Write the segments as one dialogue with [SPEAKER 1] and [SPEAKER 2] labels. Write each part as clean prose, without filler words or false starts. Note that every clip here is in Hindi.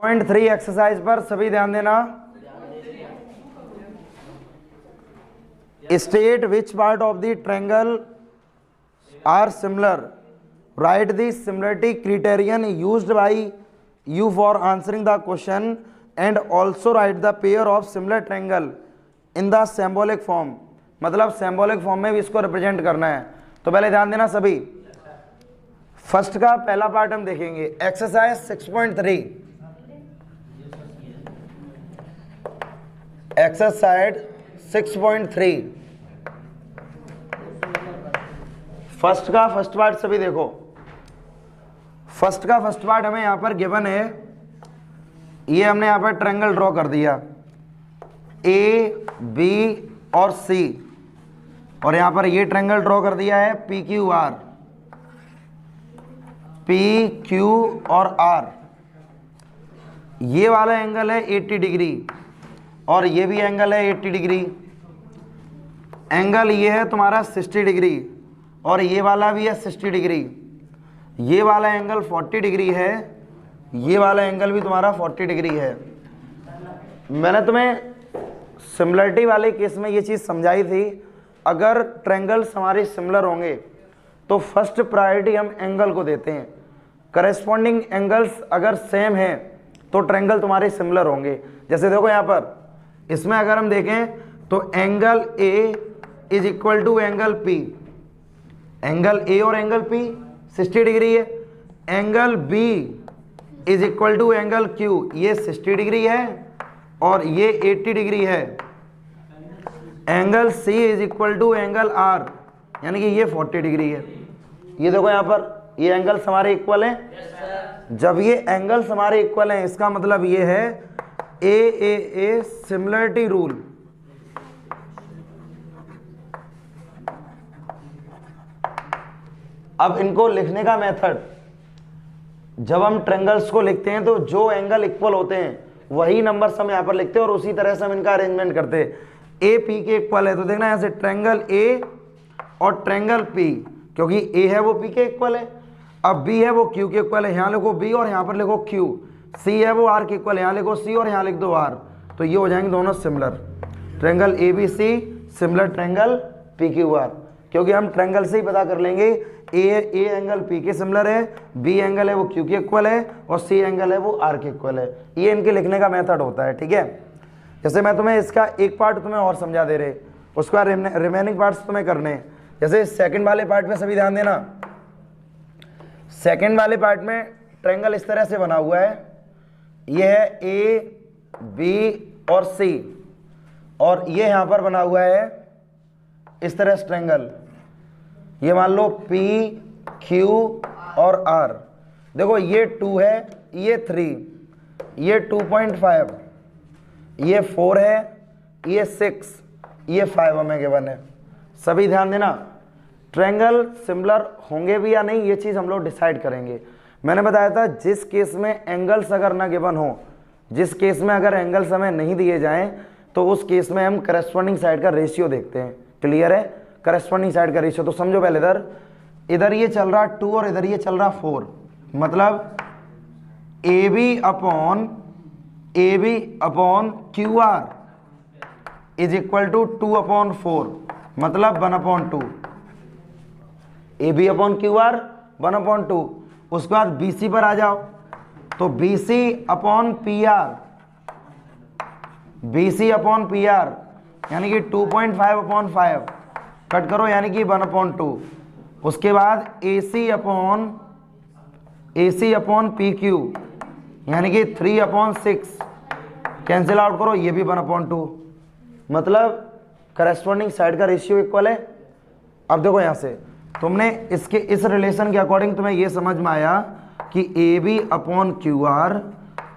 [SPEAKER 1] 6.3 एक्सरसाइज पर सभी ध्यान देना। State which part of the triangle are similar, write the similarity criterion used by you for answering the question and also write the pair of similar triangle in the symbolic form. मतलब सिंबॉलिक फॉर्म में भी इसको रिप्रेजेंट करना है। तो पहले ध्यान देना सभी, फर्स्ट का पहला पार्ट हम देखेंगे, एक्सरसाइज 6.3। एक्सरसाइज 6.3 फर्स्ट का फर्स्ट पार्ट सभी देखो। फर्स्ट का फर्स्ट पार्ट हमें यहां पर गिवन है, ये हमने यहां पर ट्रायंगल ड्रॉ कर दिया ए बी और सी, और यहां पर ये ट्रायंगल ड्रॉ कर दिया है P Q R, P Q और आर। ये वाला एंगल है 80 डिग्री और ये भी एंगल है 80 डिग्री। एंगल ये है तुम्हारा 60 डिग्री और ये वाला भी है 60 डिग्री। ये वाला एंगल 40 डिग्री है, ये वाला एंगल भी तुम्हारा 40 डिग्री है। मैंने तुम्हें सिमिलरिटी वाले केस में ये चीज़ समझाई थी, अगर ट्रायंगल्स हमारे सिमिलर होंगे तो फर्स्ट प्रायोरिटी हम एंगल को देते हैं। करेस्पॉन्डिंग एंगल्स अगर सेम हैं तो ट्रायंगल तुम्हारे सिमिलर होंगे। जैसे देखो यहाँ पर इसमें अगर हम देखें तो angle A is equal to angle P, angle A और एंगल पी 60 डिग्री है। Angle B is equal to angle Q, ये 60 डिग्री है और ये 80 डिग्री है। Angle C is equal to angle R, यानी कि ये 40 डिग्री है। ये देखो यहाँ पर ये एंगल्स हमारे इक्वल हैं। जब ये एंगल्स हमारे इक्वल हैं इसका मतलब ये है ए सिमिलरिटी रूल। अब इनको लिखने का मेथड, जब हम ट्रायंगल्स को लिखते हैं तो जो एंगल इक्वल होते हैं वही नंबर्स हम यहाँ पर लिखते हैं और उसी तरह से हम इनका अरेंजमेंट करते हैं। ए पी के इक्वल है तो देखना यहाँ से ट्रायंगल ए और ट्रायंगल पी, क्योंकि ए है वो पी के इक्वल है। अब बी है वो क्यू के इक्वल है, यहाँ लिखो बी और यहाँ पर लिखो क्यू। सी है वो आर के इक्वल है, यहाँ लिखो सी और यहाँ लिख दो आर। तो ये हो जाएंगे दोनों similar. Triangle A B C similar triangle P Q R, क्योंकि हम ट्रायंगल से ही पता कर लेंगे ए एंगल पी के सिमिलर है, बी एंगल है वो क्यू के इक्वल है और सी एंगल है वो आर के इक्वल है। ये इनके लिखने का मेथड होता है, ठीक है। जैसे मैं तुम्हें इसका एक पार्ट तुम्हें और समझा दे रहे, उसके बाद रिमेनिंग पार्ट्स तुम्हें करने हैं। जैसे सेकंड वाले पार्ट में सभी ध्यान देना। सेकंड वाले पार्ट में ट्रायंगल इस तरह से बना हुआ है, ये है ए बी और सी, और ये यहाँ पर बना हुआ है इस तरह से ट्रायंगल। ये मान लो P, Q और R। देखो ये 2 है, ये 3, ये 2.5, ये 4 है, ये 6, ये 5 हमें गिवन है। सभी ध्यान देना, ट्रायंगल सिमिलर होंगे भी या नहीं ये चीज़ हम लोग डिसाइड करेंगे। मैंने बताया था जिस केस में एंगल्स अगर ना गिवन हो, जिस केस में अगर एंगल्स हमें नहीं दिए जाएं तो उस केस में हम करस्पॉन्डिंग साइड का रेशियो देखते हैं। क्लियर है? करस्पॉन्डिंग साइड का रेशियो। तो समझो पहले इधर ये चल रहा 2 और इधर ये चल रहा 4, मतलब A B upon Q R is equal to 2/4, मतलब 1/2। A B upon Q R 1/2। उसके बाद बी सी पर आ जाओ तो B C upon P R, यानी कि 2.5/5 कट करो, यानी कि 1/2। उसके बाद ए सी अपॉन पी क्यू, यानी कि 3/6 कैंसिल आउट करो, ये भी 1/2। मतलब करस्पॉन्डिंग साइड का रेशियो इक्वल है। अब देखो यहाँ से तुमने इसके इस रिलेशन के अकॉर्डिंग तुम्हें ये समझ में आया कि A B upon Q R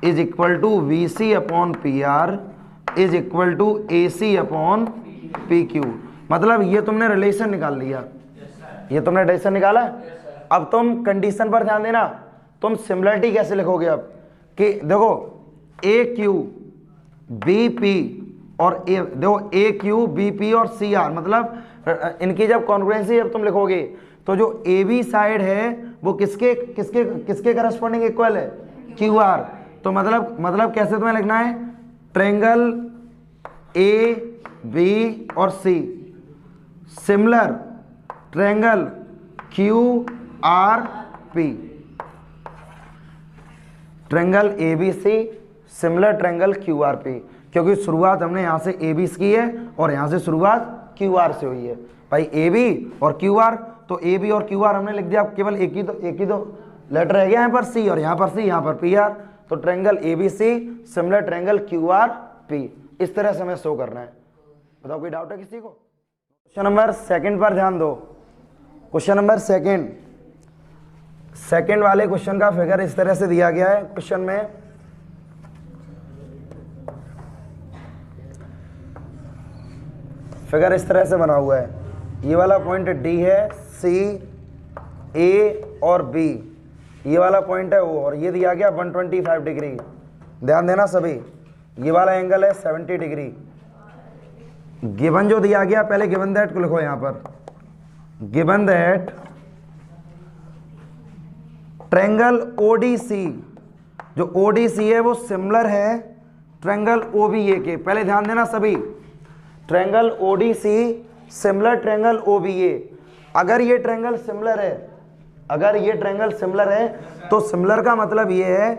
[SPEAKER 1] is equal to we C upon P R is equal to A C upon P Q. मतलब ये तुमने रिलेशन निकाल लिया, ये तुमने रिलेशन निकाला। अब तुम कंडीशन पर ध्यान देना, तुम सिमिलरिटी कैसे लिखोगे अब कि देखो ए क्यू बी पी और ए, देखो ए क्यू बी पी और सी आर, मतलब इनकी जब कॉन्ग्रुएंसी जब तुम लिखोगे तो जो ए बी साइड है वो किसके करस्पॉन्डिंग इक्वल है? Q R. तो मतलब कैसे तुम्हें लिखना है, ट्रायंगल ए बी और C similar triangle Q R P, triangle A B C similar triangle Q R P, क्योंकि शुरुआत हमने यहाँ से ए बी की है और यहाँ से शुरुआत क्यू आर से हुई है भाई, ए बी और क्यू आर, तो ए बी और क्यू आर हमने लिख दिया, केवल एक ही तो लेटर रह गया यहाँ पर सी, और यहाँ पर सी, यहाँ पर पी आर, तो triangle A B C similar triangle Q R P, इस तरह से हमें शो करना है। बताओ कोई डाउट है किसी को? क्वेश्चन नंबर सेकंड पर ध्यान दो। क्वेश्चन नंबर सेकंड वाले क्वेश्चन का फिगर इस तरह से दिया गया है। क्वेश्चन में फिगर इस तरह से बना हुआ है, ये वाला पॉइंट डी है, सी ए और बी, ये वाला पॉइंट है ओ, और ये दिया गया 125 डिग्री। ध्यान देना सभी, ये वाला एंगल है 70 डिग्री। गिवन जो दिया गया, पहले गिवन दैट को लिखो यहां पर, गिवन दैट ट्रायंगल ओडीसी, जो ओडीसी है वो सिमिलर है ट्रायंगल ओबीए के। पहले ध्यान देना सभी, triangle Odissi similar triangle OBA. अगर ये ट्रायंगल सिमिलर है, अगर ये ट्रायंगल सिमिलर है तो सिमिलर का मतलब ये है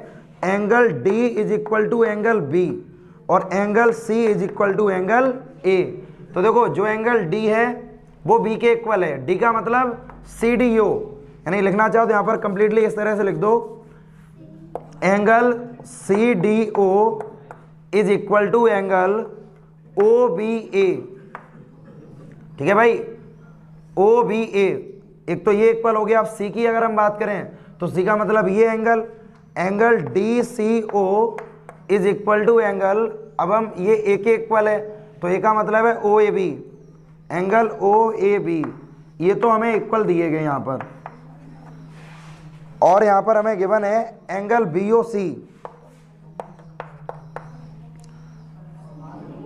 [SPEAKER 1] angle D is equal to angle B और angle C is equal to angle A. तो देखो जो एंगल डी है वो बी के इक्वल है, डी का मतलब सी डी ओ, यानी लिखना चाहो तो यहां पर कंप्लीटली इस तरह से लिख दो, angle C D O is equal to angle O B A. ठीक है भाई, ओ बी ए, एक तो ये इक्वल हो गया। अब सी की अगर हम बात करें तो सी का मतलब ये angle D C O is equal to angle, अब हम ये ए के इक्वल है तो ए का मतलब है O A B, angle O A B, ये तो हमें इक्वल दिए गए यहां पर। और यहां पर हमें गिवन है एंगल बी ओ सी,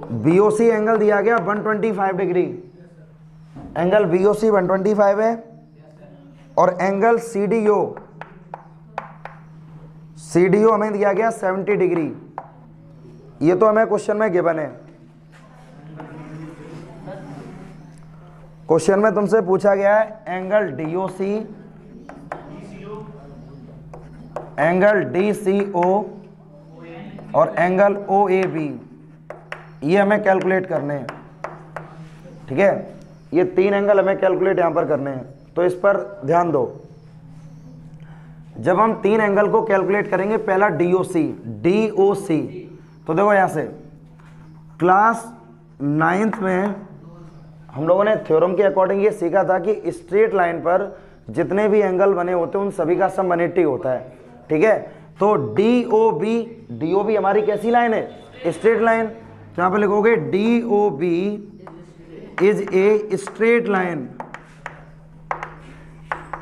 [SPEAKER 1] बी ओ सी एंगल दिया गया 125 डिग्री, एंगल बी ओ सी 125 है, और एंगल सी डी ओ हमें दिया गया 70 डिग्री। ये तो हमें क्वेश्चन में गिवन है। क्वेश्चन में तुमसे पूछा गया है एंगल डी ओ सी, एंगल डी सी ओ और एंगल ओ ए बी, ये हमें कैलकुलेट करने हैं। ठीक है, ये तीन एंगल हमें कैलकुलेट यहां पर करने हैं, तो इस पर ध्यान दो। जब हम तीन एंगल को कैलकुलेट करेंगे, पहला डी ओ सी, तो देखो यहां से क्लास 9th में हम लोगों ने थ्योरम के अकॉर्डिंग ये सीखा था कि स्ट्रेट लाइन पर जितने भी एंगल बने होते हैं उन सभी का सम 180 होता है। ठीक है, तो डी ओ बी हमारी कैसी लाइन है, स्ट्रेट लाइन, तो यहां पर लिखोगे D O B is a straight line,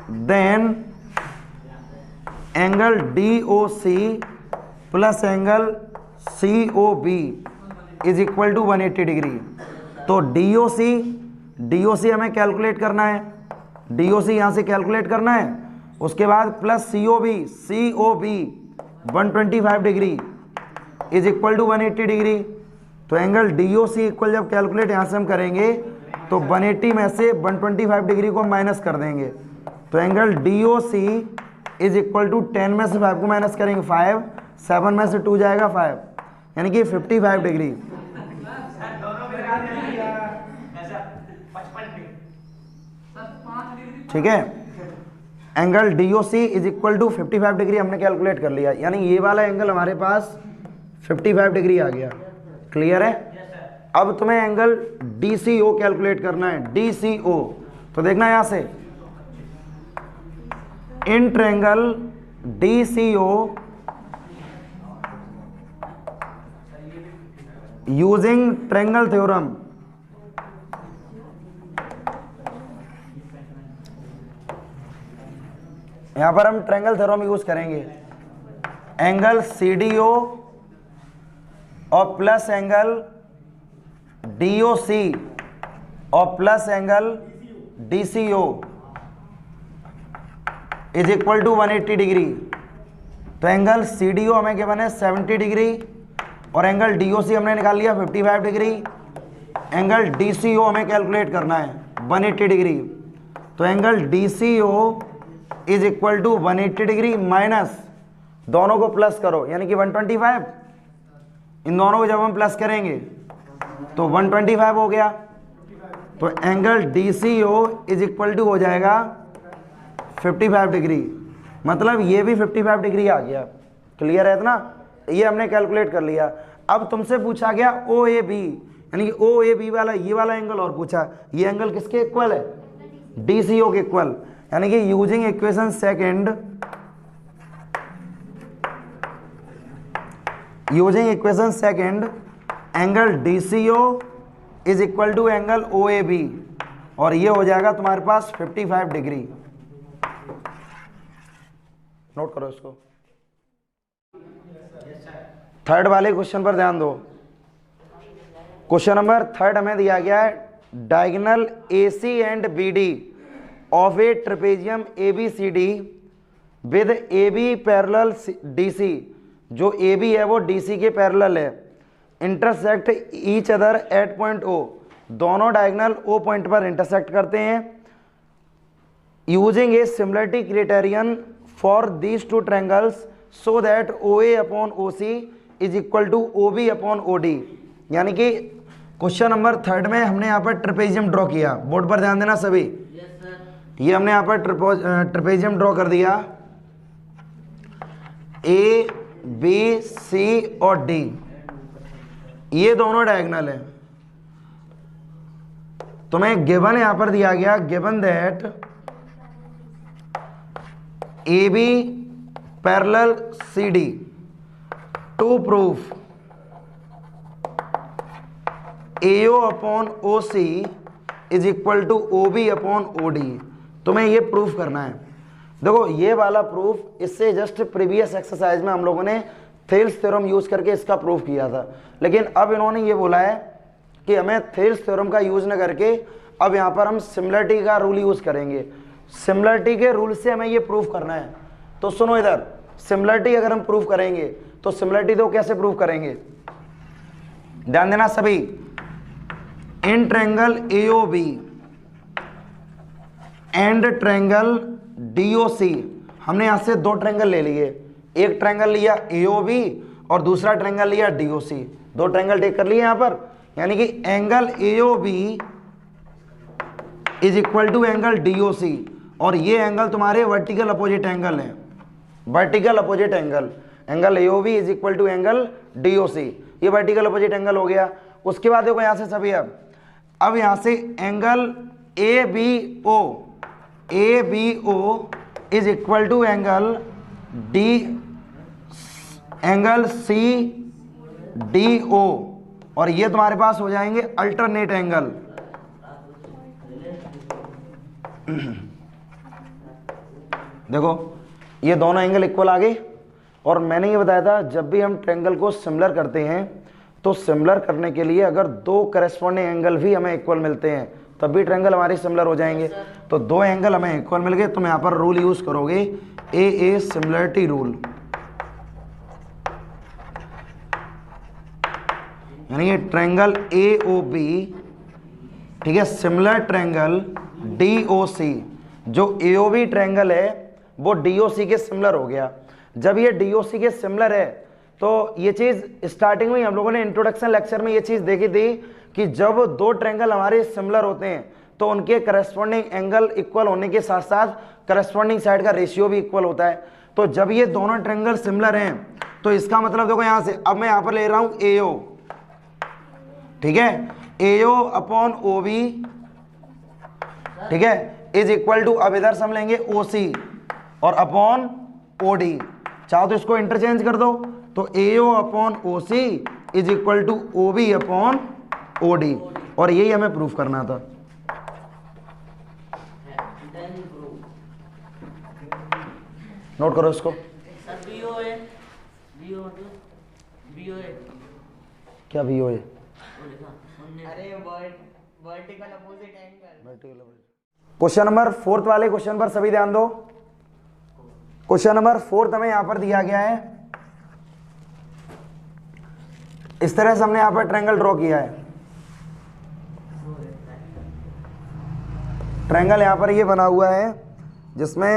[SPEAKER 1] then angle D O C plus angle C O B is equal to 180 degree. तो डी ओ सी हमें कैलकुलेट करना है, डी ओ सी यहां से कैलकुलेट करना है, उसके बाद plus C O B 125 degree is equal to 180 degree. तो angle D O C equal जब कैलकुलेट यहां से हम करेंगे तो 180 में से 125 डिग्री को माइनस कर देंगे, तो angle D O C is equal to 10 में से 5 को माइनस करेंगे 5, 7 में से 2 जाएगा 5, यानी कि 55 डिग्री। ठीक है, angle D O C is equal to 55 degree हमने कैलकुलेट कर लिया, यानी ये वाला एंगल हमारे पास 55 डिग्री आ गया। क्लियर है? अब तुम्हें angle D C O calculate करना है, डी सी ओ, तो देखना यहां से in triangle D C O using triangle theorem, यहां पर हम ट्रायंगल थ्योरम यूज करेंगे, एंगल सी डी ओ और plus angle D O C और plus angle D C O is equal to 180 degree. तो एंगल सी डी ओ हमें क्या बने 70 डिग्री और एंगल डी ओ सी हमने निकाल लिया 55 degree. Angle D C O हमें कैलकुलेट करना है 180 डिग्री। तो angle D C O is equal to 180 degree minus दोनों को प्लस करो यानी कि 125। इन दोनों को जब हम प्लस करेंगे तो 125 हो गया। तो angle D C O is equal to हो जाएगा 55 डिग्री, मतलब ये भी 55 डिग्री आ गया। क्लियर है ना, ये हमने कैलकुलेट कर लिया। अब तुमसे पूछा गया ओ ए बी, यानी कि ओ ए बी वाला ये वाला एंगल और पूछा, ये एंगल किसके इक्वल है? डी सी ओ के इक्वल। यानी कि using equation second, using equation second angle D C O is equal to angle O A B, और ये हो जाएगा तुम्हारे पास 55 डिग्री। नोट करो इसको। थर्ड वाले क्वेश्चन पर ध्यान दो। क्वेश्चन नंबर थर्ड हमें दिया गया है diagonal A C and B D of a trapezium A B C D with A B parallel D C. जो ए बी है वो डी सी के पैरेलल है, intersect each other at point O, दोनों डायगोनल ओ पॉइंट पर इंटरसेक्ट करते हैं। Using a similarity criterion for these two triangles so that O A upon O C is equal to O B upon O D. यानी कि क्वेश्चन नंबर थर्ड में हमने यहाँ पर ट्रेपेजियम ड्रॉ किया, बोर्ड पर ध्यान देना सभी। ये हमने यहाँ पर ट्रेपेजियम ड्रॉ कर दिया, ए बी सी और डी, ये दोनों डायगोनल है। तुम्हें गिवन यहां पर दिया गया, given that A B parallel C D to proof A O upon O C is equal to O B upon O D. तुम्हें ये प्रूफ करना है। देखो ये वाला प्रूफ इससे जस्ट प्रीवियस एक्सरसाइज में हम लोगों ने थेल्स थ्योरम यूज करके इसका प्रूफ किया था, लेकिन अब इन्होंने ये बोला है कि हमें थेल्स थ्योरम का यूज न करके अब यहाँ पर हम सिमिलरिटी का रूल यूज करेंगे। सिमिलरिटी के रूल से हमें ये प्रूफ करना है। तो सुनो इधर, सिमिलरिटी अगर हम प्रूफ करेंगे तो सिमिलरिटी तो कैसे प्रूफ करेंगे, ध्यान देना सभी। In triangle A O B and triangle D O C, हमने यहां से दो ट्रायंगल ले लिए, एक ट्रायंगल लिया ए ओ बी और दूसरा ट्रायंगल लिया डी ओ सी। दो ट्रायंगल टेक कर लिए यहां पर, यानी कि angle A O B is equal to angle D O C, और ये एंगल तुम्हारे वर्टिकल अपोजिट एंगल है, vertical opposite angle. Angle A O B is equal to angle D O C, ये वर्टिकल अपोजिट एंगल हो गया। उसके बाद देखो यहां से सभी, अब यहां से angle A B O, A B O is equal to angle D, angle C D O, और ये तुम्हारे पास हो जाएंगे अल्टरनेट एंगल। देखो ये दोनों एंगल इक्वल आ गए, और मैंने ये बताया था जब भी हम ट्रायंगल को सिमिलर करते हैं तो सिमिलर करने के लिए अगर दो करस्पॉन्डिंग एंगल भी हमें इक्वल मिलते हैं तब भी ट्रायंगल हमारे सिमिलर हो जाएंगे। तो दो एंगल हमें इक्वल मिल गए, तुम यहाँ पर रूल यूज करोगे ए सिमिलरिटी रूल, यानी ये ट्रायंगल ए ओ बी, ठीक है, सिमिलर ट्रायंगल डी ओ सी। जो ए ओ बी ट्रायंगल है वो डी ओ सी के सिमिलर हो गया। जब ये डी ओ सी के सिमिलर है तो ये चीज स्टार्टिंग में हम लोगों ने इंट्रोडक्शन लेक्चर में ये चीज देखी थी कि जब दो ट्रायंगल हमारे सिमिलर होते हैं तो उनके करस्पॉन्डिंग एंगल इक्वल होने के साथ साथ करस्पॉन्डिंग साइड का रेशियो भी इक्वल होता है। तो जब ये दोनों ट्रायंगल सिमिलर हैं तो इसका मतलब देखो यहां से, अब मैं यहां पर ले रहा हूं ए ओ, ठीक है, ए ओ अपॉन ओ बी, ठीक है, इज इक्वल टू, अब इधर सम लेंगे ओ सी और अपॉन ओ डी। चाहो तो इसको इंटरचेंज कर दो, तो A O upon O C is equal to O B upon O D, और यही हमें प्रूफ करना था। नोट करो इसको। क्या वी ओ ए? क्वेश्चन नंबर फोर्थ वाले क्वेश्चन पर सभी ध्यान दो। क्वेश्चन नंबर 4 हमें यहां पर दिया गया है, इस तरह से हमने यहां पर ट्रायंगल ड्रॉ किया है। ट्रायंगल यहां पर ये बना हुआ है जिसमें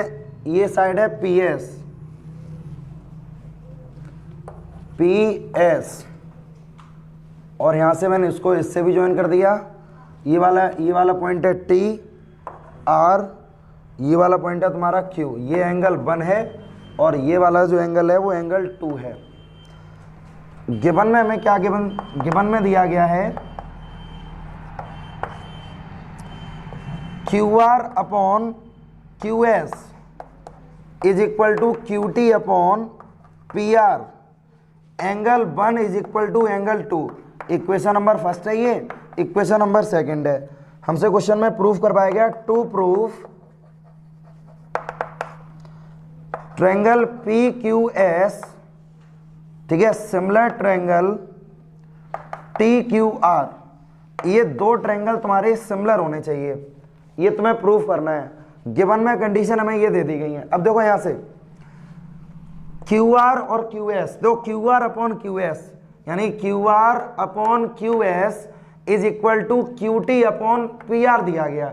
[SPEAKER 1] ये साइड है PS और यहां से मैंने इसको इससे भी ज्वाइन कर दिया। ये वाला पॉइंट है TR, ये वाला पॉइंट है तुम्हारा Q। ये एंगल 1 है और ये वाला जो एंगल है वो एंगल 2 है। गिवन में हमें क्या गिवन में दिया गया है, QR upon QS is equal to QT upon PR, angle 1 is equal to angle 2। Equation number first है ये, इक्वेशन नंबर सेकंड है। हमसे क्वेश्चन में प्रूफ करवाया गया, टू प्रूफ ट्रायंगल PQS, ठीक है, सिमिलर ट्रायंगल TQR, ये दो ट्रायंगल तुम्हारे सिमिलर होने चाहिए, ये तुम्हें प्रूफ करना है। गिवन में कंडीशन हमें ये दे दी गई है। अब देखो यहां से QR और QS, दो QR अपॉन QS यानी QR upon QS is equal to QT upon PR दिया गया,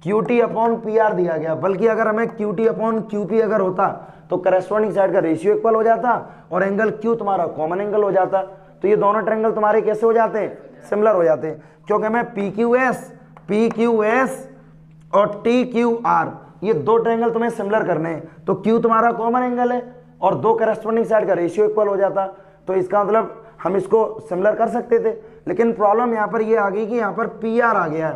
[SPEAKER 1] QT अपॉन PR दिया गया। बल्कि अगर हमें QT अपॉन QP अगर होता तो करेस्पॉन्डिंग साइड का रेशियो इक्वल हो जाता और एंगल Q तुम्हारा कॉमन एंगल हो जाता। तो ये दोनों ट्रायंगल तुम्हारे कैसे हो जाते हैं, सिमिलर हो जाते हैं, क्योंकि हमें PQS और TQR ये दो ट्रायंगल तुम्हें सिमिलर करने हैं। तो Q तुम्हारा कॉमन एंगल है और दो करेस्पॉन्डिंग साइड का रेशियो इक्वल हो जाता। तो इसका मतलब हम इसको सिमिलर कर सकते थे, लेकिन प्रॉब्लम यहाँ पर ये आ गई कि यहाँ पर PR आ गया है,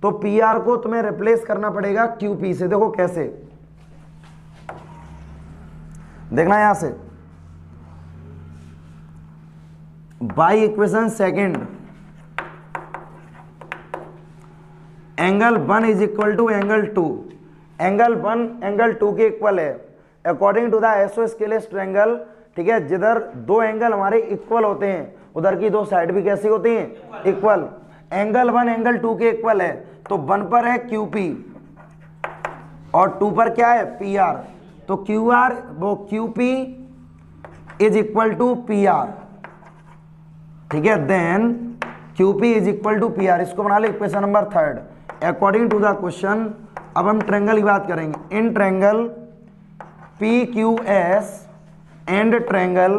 [SPEAKER 1] तो PR को तुम्हें रिप्लेस करना पड़ेगा QP से। देखो कैसे, देखना यहां से, by equation second angle 1 is equal to angle 2, angle 1 angle 2 के इक्वल है according to the isosceles triangle, ठीक है। जिधर दो एंगल हमारे इक्वल होते हैं उधर की दो साइड भी कैसी होती हैं, इक्वल। एंगल 1 एंगल 2 के इक्वल है, तो 1 पर है QP और 2 पर क्या है, PR। तो QR वो QP is equal to PR, ठीक है। Then QP is equal to PR, इसको बना ले equation number 3 according to the question. अब हम ट्रायंगल की बात करेंगे। In triangle PQS and triangle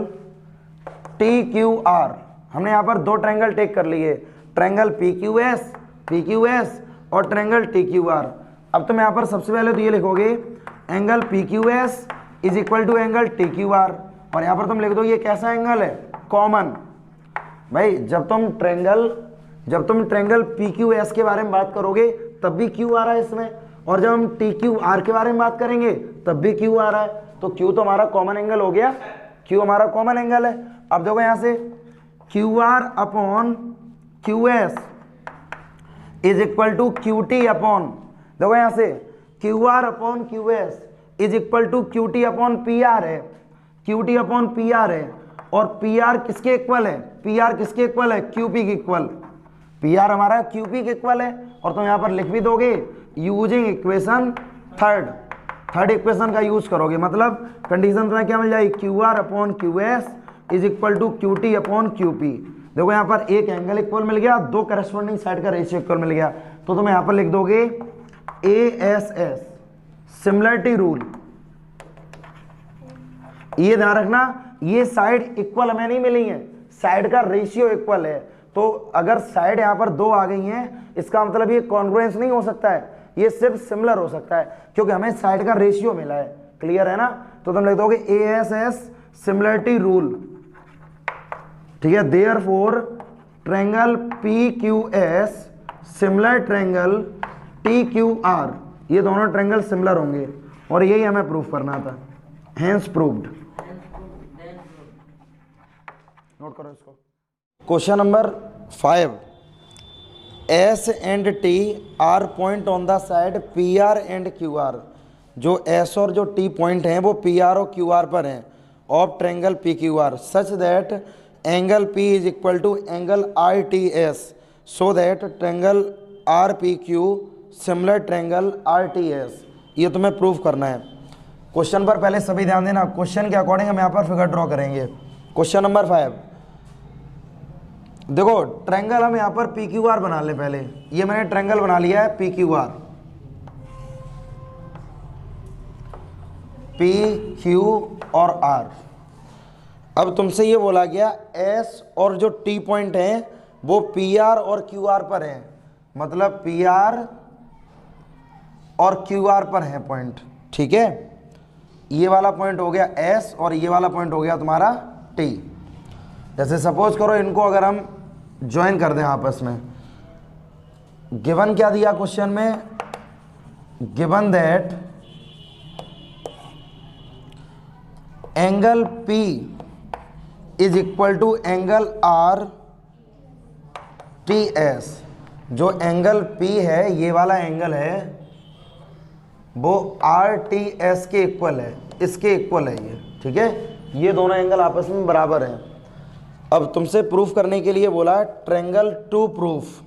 [SPEAKER 1] TQR, हमने यहाँ पर दो ट्रायंगल टेक कर लिए, ट्रायंगल PQS और ट्रायंगल TQR। अब तुम यहाँ पर सबसे पहले तो ये लिखोगे angle PQS is equal to angle TQR और यहाँ पर तुम लिख दो ये कैसा एंगल है, कॉमन। भाई जब तुम ट्रायंगल PQS के बारे में बात करोगे तब भी Q आ रहा है इसमें, और जब हम TQR के बारे में बात करेंगे तब भी Q आ रहा है। तो Q तो हमारा कॉमन एंगल हो गया, Q हमारा कॉमन एंगल है। अब देखो यहां से QR upon QS is equal to QT upon, देखो यहां से QR upon QS is equal to QT upon PR है, QT अपॉन PR है। और PR किसके इक्वल है, PR किसके इक्वल है, QP के इक्वल। PR हमारा QP के इक्वल है और तुम यहां पर लिख भी दोगे यूजिंग इक्वेशन थर्ड इक्वेशन का यूज करोगे, मतलब कंडीशन तुम्हें क्या मिल जाएगी, QR upon QS is equal to QT upon QP। देखो यहाँ पर एक एंगल इक्वल मिल गया, दो करस्पॉन्डिंग साइड का रेशियो इक्वल मिल गया, तो तुम यहाँ पर लिख दोगे ASS सिमिलरिटी रूल। ये ध्यान रखना, ये साइड इक्वल हमें नहीं मिली है, साइड का रेशियो इक्वल है। तो अगर साइड यहाँ पर दो आ गई हैं इसका मतलब ये कॉन्ग्रुएंस नहीं हो सकता है, ये सिर्फ सिमिलर हो सकता है क्योंकि हमें साइड का रेशियो मिला है। क्लियर है ना, तो तुम लिख दोगे ASS सिमिलरिटी रूल, ठीक है। Therefore triangle PQS similar triangle TQR, ये दोनों ट्रायंगल सिमिलर होंगे और यही हमें प्रूफ करना था। Hence proved. नोट करो इसको। Question number 5, S and T are point on the side PR and QR। जो S और जो T पॉइंट हैं वो PR और QR पर हैं of triangle PQR such that angle P is equal to angle RTS, so that triangle RPQ similar triangle RTS। ये तुम्हें प्रूफ करना है। क्वेश्चन पर पहले सभी ध्यान देना, क्वेश्चन के अकॉर्डिंग हम यहाँ पर फिगर ड्रॉ करेंगे। क्वेश्चन नंबर 5, देखो ट्रायंगल हम यहाँ पर पी क्यू आर बना लें। पहले ये मैंने ट्रायंगल बना लिया है P Q R, P Q और आर। अब तुमसे ये बोला गया एस और जो टी पॉइंट है वो पी आर और क्यू आर पर है, मतलब पी आर और क्यू आर पर है पॉइंट, ठीक है। ये वाला पॉइंट हो गया एस और ये वाला पॉइंट हो गया तुम्हारा टी। जैसे सपोज करो इनको अगर हम ज्वाइन कर दें आपस में, गिवन क्या दिया क्वेश्चन में, given that angle P is equal to angle R T S. जो एंगल P है, ये वाला एंगल है, वो आर टी एस के इक्वल है, इसके इक्वल है ये, ठीक है। ये दोनों एंगल आपस में बराबर हैं। अब तुमसे प्रूफ करने के लिए बोला triangle to proof.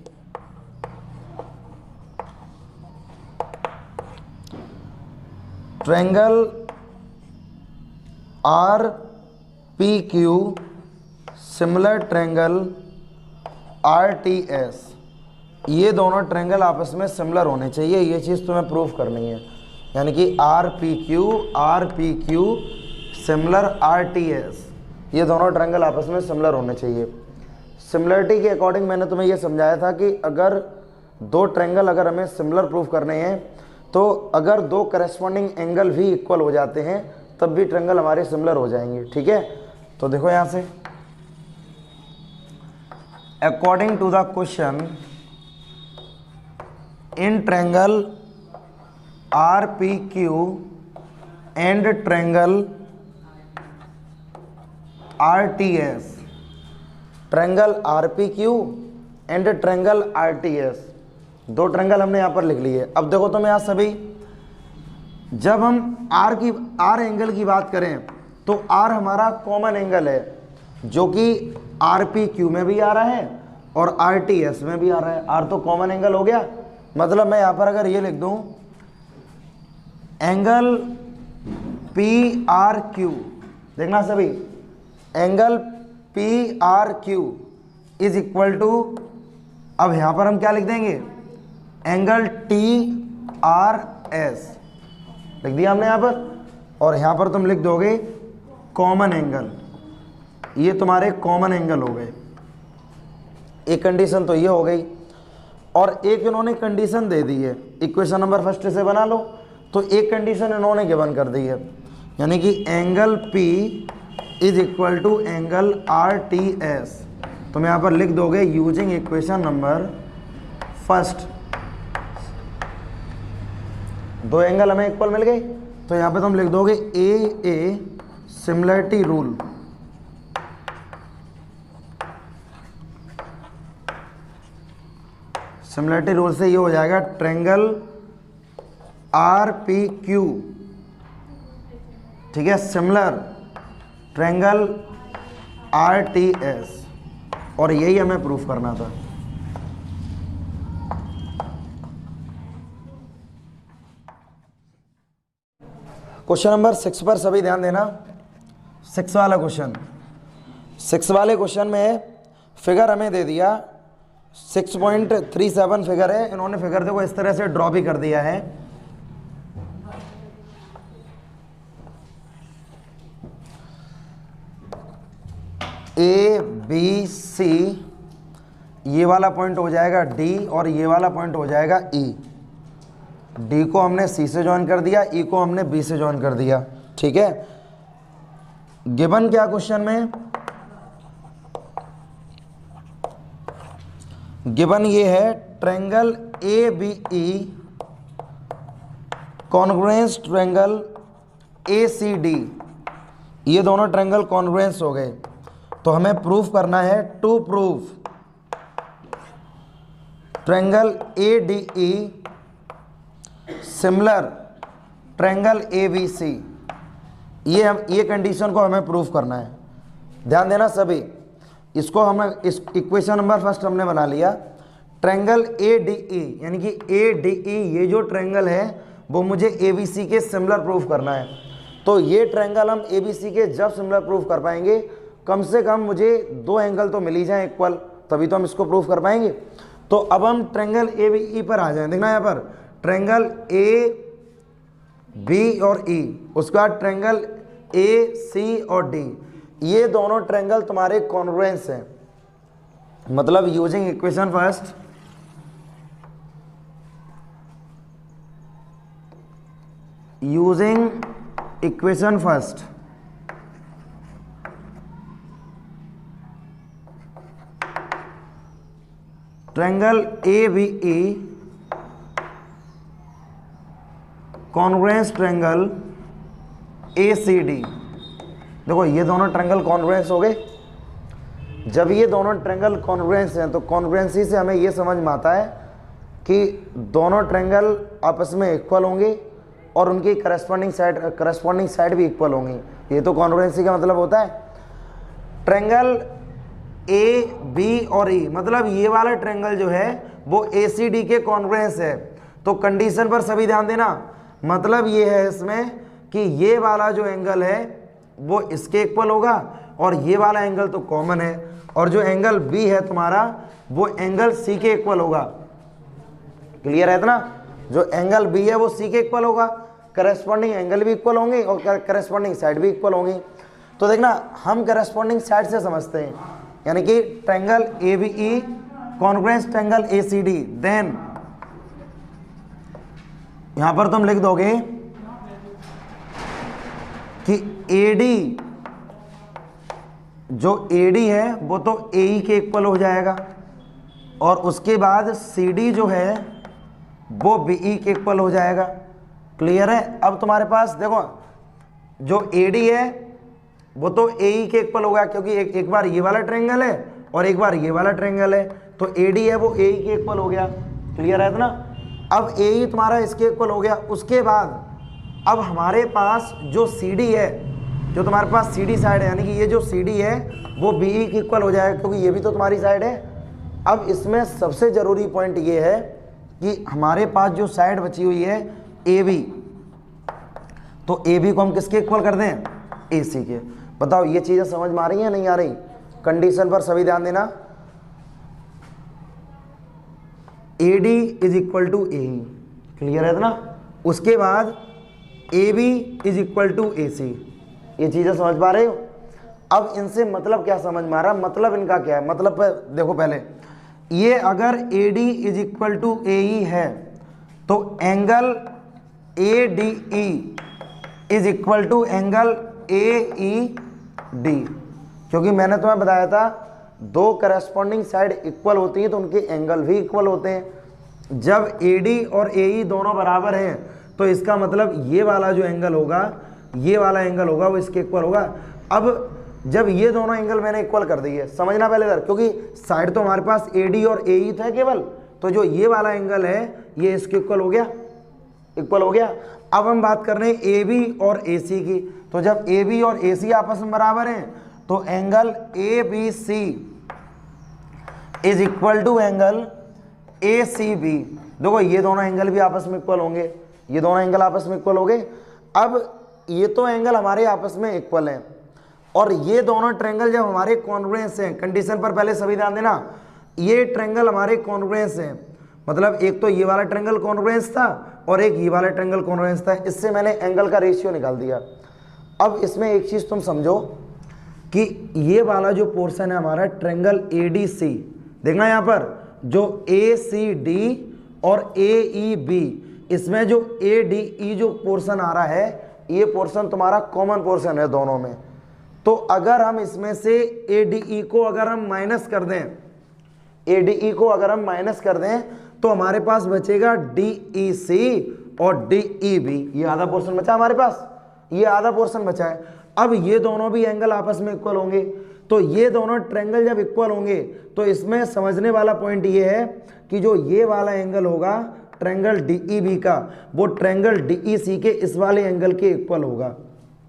[SPEAKER 1] Triangle R P Q similar triangle R T S, ये दोनों ट्रायंगल आपस में सिमिलर होने चाहिए, ये चीज़ तुम्हें प्रूफ करनी है। यानी कि are P Q similar are T S, ये दोनों ट्रायंगल आपस में सिमिलर होने चाहिए। सिमिलरिटी के अकॉर्डिंग मैंने तुम्हें ये समझाया था कि अगर दो ट्रायंगल अगर हमें सिमिलर प्रूफ करने हैं, तो अगर दो करस्पॉन्डिंग एंगल भी इक्वल हो जाते हैं तब भी ट्रायंगल हमारे सिमिलर हो जाएंगे, ठीक है। तो देखो यहाँ से, according to the question in triangle R P Q and triangle R T S, triangle R P Q and triangle R T S, दो ट्रायंगल हमने यहाँ पर लिख लिए। अब देखो तुम यहाँ सभी, जब हम आर एंगल की बात करें तो आर हमारा कॉमन एंगल है, जो कि आर पी क्यू में भी आ रहा है और आर टी एस में भी आ रहा है। आर तो कॉमन एंगल हो गया, मतलब मैं यहाँ पर अगर ये लिख दूँ एंगल पी आर क्यू, देखना सभी, angle P R Q is equal to, अब यहाँ पर हम क्या लिख देंगे, एंगल टी आर एस लिख दिया हमने यहाँ पर, और यहाँ पर तुम लिख दोगे कॉमन एंगल, ये तुम्हारे कॉमन एंगल हो गए। एक कंडीशन तो ये हो गई, और एक इन्होंने कंडीशन दे दी है, इक्वेशन नंबर फर्स्ट से बना लो। तो एक कंडीशन इन्होंने गिवन कर दी है, यानी कि angle P is equal to angle R T S. तुम यहाँ पर लिख दोगे यूजिंग इक्वेशन नंबर फर्स्ट, दो एंगल हमें इक्वल मिल गए, तो यहाँ पे तुम लिख दोगे A similarity rule, similarity rule से ये हो जाएगा ट्रायंगल आर पी क्यू, ठीक है, similar triangle R T S, और यही हमें प्रूफ करना था। क्वेश्चन नंबर 6 पर सभी ध्यान देना। 6 वाला क्वेश्चन, 6 वाले क्वेश्चन में फिगर हमें दे दिया 6.37 फिगर है। इन्होंने फिगर देखो इस तरह से ड्रॉ भी कर दिया है, ए बी सी, ये वाला पॉइंट हो जाएगा डी और ये वाला पॉइंट हो जाएगा ई। डी को हमने सी से ज्वाइन कर दिया, ई को हमने बी से ज्वाइन कर दिया, ठीक है। गिवन क्या क्वेश्चन में, गिवन ये है triangle A B E congruence triangle A C D, ये दोनों ट्रायंगल कॉन्ग्रुएंस हो गए। तो हमें प्रूफ करना है, to proof triangle A D E similar triangle A B C, ये कंडीशन को हमें प्रूफ करना है। ध्यान देना सभी, इसको हमने इस इक्वेशन नंबर फर्स्ट हमने बना लिया। ट्रायंगल ए डी ई, यानी कि ए डी ई ये जो ट्रायंगल है वो मुझे ए बी सी के सिमिलर प्रूफ करना है। तो ये ट्रायंगल हम ABC के जब सिमिलर प्रूफ कर पाएंगे, कम से कम मुझे 2 एंगल तो मिल ही जाए इक्वल, तभी तो हम इसको प्रूफ कर पाएंगे। तो अब हम ट्रायंगल ABE पर आ जाएं। देखना यहाँ पर ट्रायंगल AB और E, उसके बाद ट्रायंगल AC और D, ये दोनों ट्रायंगल तुम्हारे कॉन्ग्रुएंस हैं। मतलब using equation first, using equation first, triangle ABE congruence triangle ACD। देखो ये दोनों ट्रायंगल कॉन्ग्रुएंस हो गए। जब ये दोनों ट्रायंगल कॉन्ग्रुएंस हैं तो कॉन्ग्रुएंसी से हमें ये समझ में आता है कि दोनों ट्रायंगल आपस में इक्वल होंगे और उनकी करस्पॉन्डिंग साइड भी इक्वल होंगी। ये तो कॉन्ग्रुएंसी का मतलब होता है। ट्रायंगल AB और E, मतलब ये वाला ट्रायंगल जो है वो ACD के कॉन्ग्रुएंस है। तो कंडीशन पर सभी ध्यान देना, मतलब ये है इसमें कि ये वाला जो एंगल है वो इसके इक्वल होगा और ये वाला एंगल तो कॉमन है, और जो एंगल B है तुम्हारा वो एंगल C के इक्वल होगा। क्लियर है ना? जो एंगल B है वो C के इक्वल होगा, करस्पॉन्डिंग एंगल भी इक्वल होंगे और करस्पॉन्डिंग साइड भी इक्वल होंगी। तो देखना हम करस्पॉन्डिंग साइड से समझते हैं, यानी कि triangle ABE congruence triangle ACD, then यहां पर तुम लिख दोगे कि AD, जो AD है वो तो AE के इक्वल हो जाएगा, और उसके बाद CD जो है वो BE के इक्वल हो जाएगा। क्लियर है? अब तुम्हारे पास देखो जो AD है वो तो AE के इक्वल होगा, क्योंकि एक बार ये वाला ट्रायंगल है और एक बार ये वाला ट्रायंगल है, तो AD है वो AE के इक्वल हो गया। क्लियर है ना? अब AE तुम्हारा इसके इक्वल हो गया। उसके बाद अब हमारे पास जो CD है, जो तुम्हारे पास CD साइड है, यानी कि ये जो CD है वो BE के इक्वल हो जाएगा, क्योंकि ये भी तो तुम्हारी साइड है। अब इसमें सबसे ज़रूरी पॉइंट ये है कि हमारे पास जो साइड बची हुई है AB, तो AB को हम किसके इक्वल कर दें? AC के। बताओ ये चीज़ें समझ में आ रही हैं नहीं आ रही? कंडीशन पर सभी ध्यान देना। AD is equal to AE। Clear है ना? उसके बाद AB is equal to AC। ये चीज़ें समझ पा रहे हो? अब इनसे मतलब क्या समझ में आ रहा? मतलब इनका क्या है? मतलब देखो पहले, ये अगर AD is equal to AE है तो angle ADE is equal to angle AED, क्योंकि मैंने तुम्हें बताया था दो करस्पॉन्डिंग साइड इक्वल होती हैं तो उनके एंगल भी इक्वल होते हैं। जब AD और AE दोनों बराबर हैं तो इसका मतलब ये वाला जो एंगल होगा, ये वाला एंगल होगा वो इसके इक्वल होगा। अब जब ये दोनों एंगल मैंने इक्वल कर दी है, समझना पहले इधर, क्योंकि साइड तो हमारे पास AD और AE था केवल, तो जो ये वाला एंगल है ये इसके इक्वल हो गया, इक्वल हो गया। अब हम बात कर रहे हैं AB और AC की, तो जब AB और AC आपस में बराबर हैं तो angle ABC is equal to angle ACB। देखो ये दोनों एंगल भी आपस में इक्वल होंगे, ये दोनों एंगल आपस में इक्वल हो गए। अब ये तो एंगल हमारे आपस में इक्वल हैं, और ये दोनों ट्रायंगल जब हमारे कॉन्ग्रुएंस हैं, कंडीशन पर पहले सभी ध्यान देना, ये ट्रायंगल हमारे कॉन्ग्रुएंस हैं, मतलब एक तो ये वाला ट्रायंगल कॉन्ग्रुएंस था और एक ये वाला ट्रायंगल कॉन्ग्रुएंस था। इससे मैंने एंगल का रेशियो निकाल दिया। अब इसमें एक चीज़ तुम समझो कि ये वाला जो पोर्शन है हमारा ट्रायंगल ADC, देखना यहाँ पर जो ACD और AEB, इसमें जो ADE जो पोर्शन आ रहा है, ये पोर्शन तुम्हारा कॉमन पोर्शन है दोनों में। तो अगर हम इसमें से ADE को अगर हम माइनस कर दें, ADE को अगर हम माइनस कर दें तो हमारे पास बचेगा DEC और DEB। ये आधा पोर्शन बचा हमारे पास, ये आधा पोर्शन बचा है। अब ये दोनों भी एंगल आपस में इक्वल होंगे, तो ये दोनों ट्रायंगल जब इक्वल होंगे तो इसमें समझने वाला पॉइंट ये है कि जो ये वाला एंगल होगा ट्रायंगल DEB का, वो ट्रायंगल DEC के इस वाले एंगल के इक्वल होगा।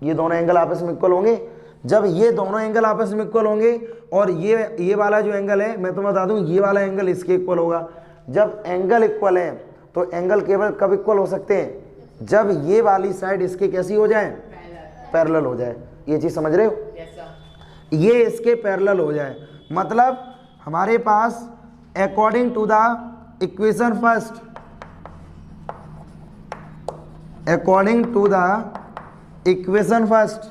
[SPEAKER 1] ये दोनों एंगल आपस में इक्वल होंगे। जब ये दोनों एंगल आपस में इक्वल होंगे और ये वाला जो एंगल है, मैं तुम्हें बता दूं, ये वाला एंगल इसके इक्वल होगा। जब एंगल इक्वल है तो एंगल केवल कब इक्वल हो सकते हैं? जब ये वाली साइड इसके कैसी हो जाए? पैरेलल हो जाए। ये चीज समझ रहे हो? ये इसके पैरेलल हो जाए, मतलब हमारे पास according to the equation first, according to the equation first,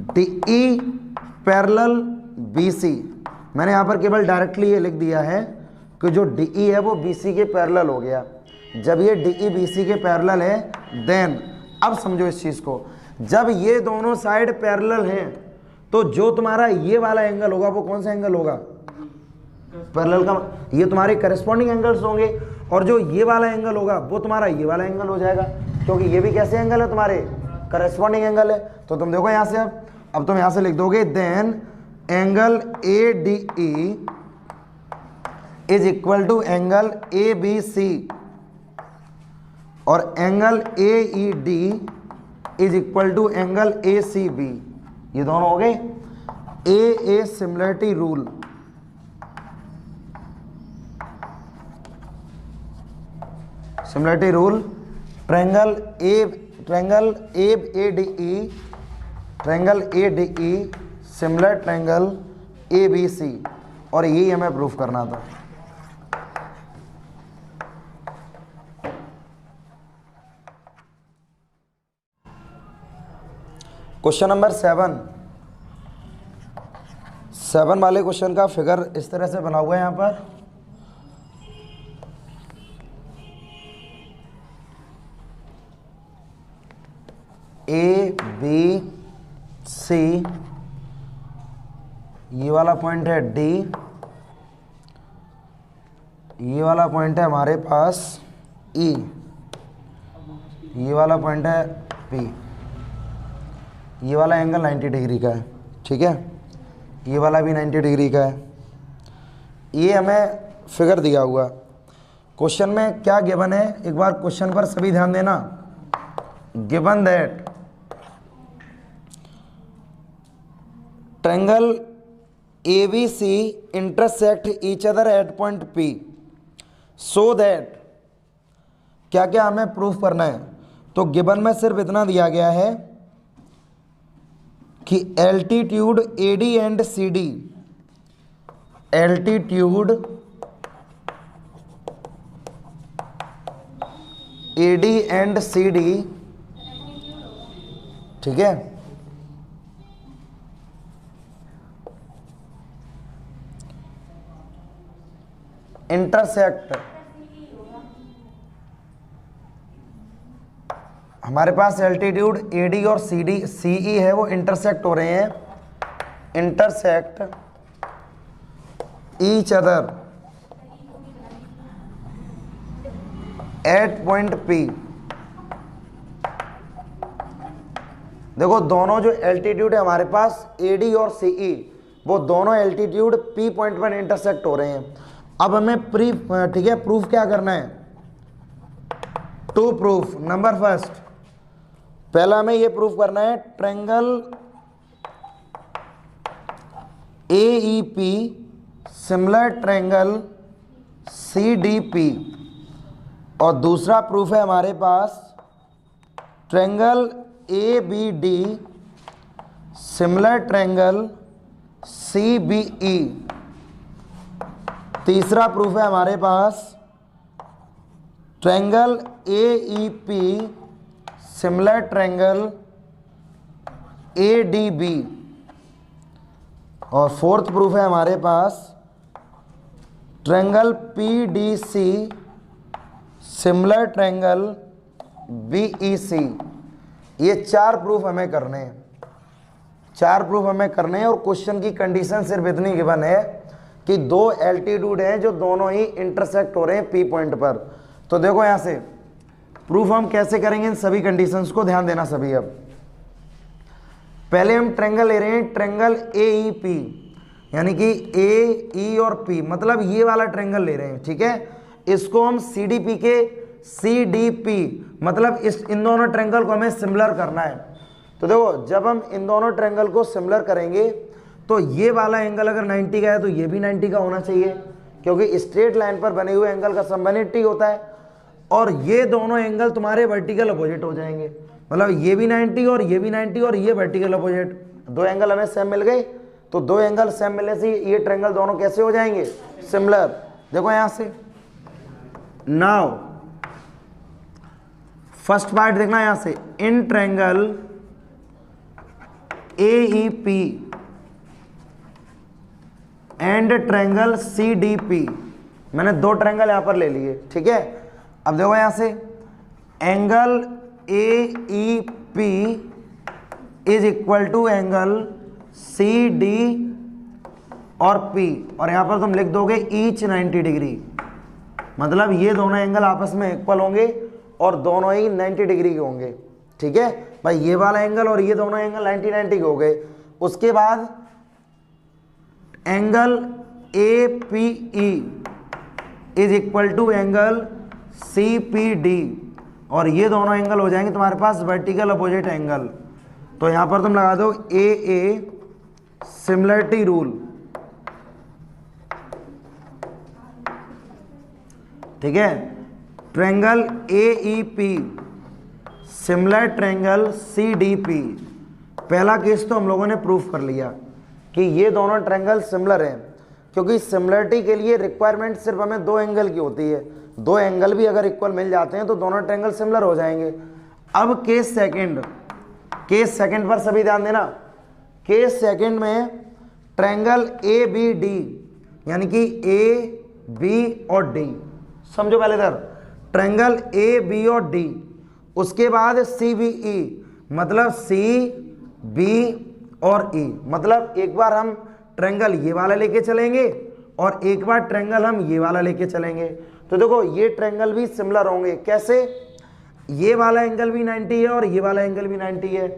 [SPEAKER 1] DE parallel BC। मैंने यहां पर केवल डायरेक्टली ये लिख दिया है कि जो DE है वो BC के पैरेलल हो गया। जब ये DE BC के पैरेलल है देन, अब समझो इस चीज को, जब ये दोनों साइड पैरेलल हैं तो जो तुम्हारा ये वाला एंगल होगा वो कौन सा एंगल होगा? पैरेलल का, ये तुम्हारे करस्पॉन्डिंग एंगल्स होंगे, और जो ये वाला एंगल होगा वो तुम्हारा ये वाला एंगल हो जाएगा, क्योंकि ये भी कैसे एंगल है? तुम्हारे करस्पॉन्डिंग एंगल है। तो तुम देखो यहां से, अब तुम यहां से लिख दोगे then angle ADE is equal to angle ABC और angle AED is equal to angle ACB। ये दोनों हो गए A similarity rule. Similarity rule, triangle ADE similar triangle ABC, और यही हमें प्रूफ करना था। क्वेश्चन नंबर 7 वाले क्वेश्चन का फिगर इस तरह से बना हुआ है। यहां पर ABC, ये वाला पॉइंट है D, ये वाला पॉइंट है हमारे पास E, ये वाला पॉइंट है P, ये वाला एंगल 90 डिग्री का है, ठीक है, ये वाला भी 90 डिग्री का है। ये हमें फिगर दिया हुआ। क्वेश्चन में क्या गिवन है, एक बार क्वेश्चन पर सभी ध्यान देना। Given that triangle ABC intersect each other at point P, so that, क्या क्या हमें प्रूफ करना है? तो गिवन में सिर्फ इतना दिया गया है कि altitude AD and CD, altitude AD and CD, ठीक है, इंटरसेक्ट, हमारे पास एल्टीट्यूड AD और CE है, वो इंटरसेक्ट हो रहे हैं, intersect each other at point P। देखो दोनों जो एल्टीट्यूड है हमारे पास AD और CE, वो दोनों एल्टीट्यूड P पॉइंट पर इंटरसेक्ट हो रहे हैं। अब हमें ठीक है, प्रूफ क्या करना है? To proof. नंबर फर्स्ट, पहला हमें ये प्रूफ करना है triangle AEP similar triangle CDP, और दूसरा प्रूफ है हमारे पास triangle ABD similar triangle CBE। तीसरा प्रूफ है हमारे पास triangle AEP similar triangle ADB, और फोर्थ प्रूफ है हमारे पास triangle PDC similar triangle BEC। ये चार प्रूफ हमें करने हैं, चार प्रूफ हमें करने हैं, और क्वेश्चन की कंडीशन सिर्फ इतनी गिवन है कि दो एल्टीट्यूड हैं जो दोनों ही इंटरसेक्ट हो रहे हैं P पॉइंट पर। तो देखो यहां से प्रूफ हम कैसे करेंगे, इन सभी कंडीशंस को ध्यान देना सभी। अब पहले हम ट्रायंगल ले रहे हैं, ट्रायंगल AEP, यानी कि A, E और P, मतलब ये वाला ट्रायंगल ले रहे हैं, ठीक है। इसको हम CDP के CDP, मतलब इन दोनों ट्रायंगल को हमें सिमिलर करना है। तो देखो जब हम इन दोनों ट्रायंगल को सिमिलर करेंगे तो ये वाला एंगल अगर 90 का है तो ये भी 90 का होना चाहिए, क्योंकि स्ट्रेट लाइन पर बने हुए एंगल का सम 180 होता है। और ये दोनों एंगल तुम्हारे वर्टिकल अपोजिट हो जाएंगे, मतलब ये भी 90 और ये भी 90 और ये वर्टिकल अपोजिट, दो एंगल हमें सेम मिल गए। तो दो एंगल सेम मिलने से ये ट्रायंगल दोनों कैसे हो जाएंगे, सिमिलर। देखो यहां से नाउ फर्स्ट पार्ट देखना यहां से, in triangle AEP and triangle CDP, मैंने दो ट्रायंगल यहां पर ले लिए, ठीक है। अब देखो यहां से angle AEP is equal to angle CD और P, और यहां पर तुम लिख दोगे ईच 90 डिग्री, मतलब ये दोनों एंगल आपस में इक्वल होंगे और दोनों ही 90 डिग्री के होंगे, ठीक है भाई। ये वाला एंगल और ये दोनों एंगल 90 के हो गए। उसके बाद angle APE is equal to angle CPD, और ये दोनों एंगल हो जाएंगे तुम्हारे पास वर्टिकल अपोजिट एंगल। तो यहां पर तुम लगा दो AA सिमिलरिटी रूल, ठीक है। Triangle AEP similar triangle CDP, पहला केस तो हम लोगों ने प्रूफ कर लिया कि ये दोनों ट्रायंगल सिमिलर हैं, क्योंकि सिमिलरिटी के लिए रिक्वायरमेंट सिर्फ हमें दो एंगल की होती है, दो एंगल भी अगर इक्वल मिल जाते हैं तो दोनों ट्रायंगल सिमिलर हो जाएंगे। अब केस सेकंड पर सभी ध्यान देना। केस सेकंड में ट्रायंगल ABD यानी कि A B और D, समझो पहले इधर ट्रायंगल A B और D, उसके बाद CBE मतलब C B और E, मतलब एक बार हम ट्रायंगल ये वाला लेके चलेंगे और एक बार ट्रायंगल हम ये वाला लेके चलेंगे। तो देखो ये ट्रायंगल भी सिमिलर होंगे, कैसे, ये वाला एंगल भी 90 है और ये वाला एंगल भी 90 है,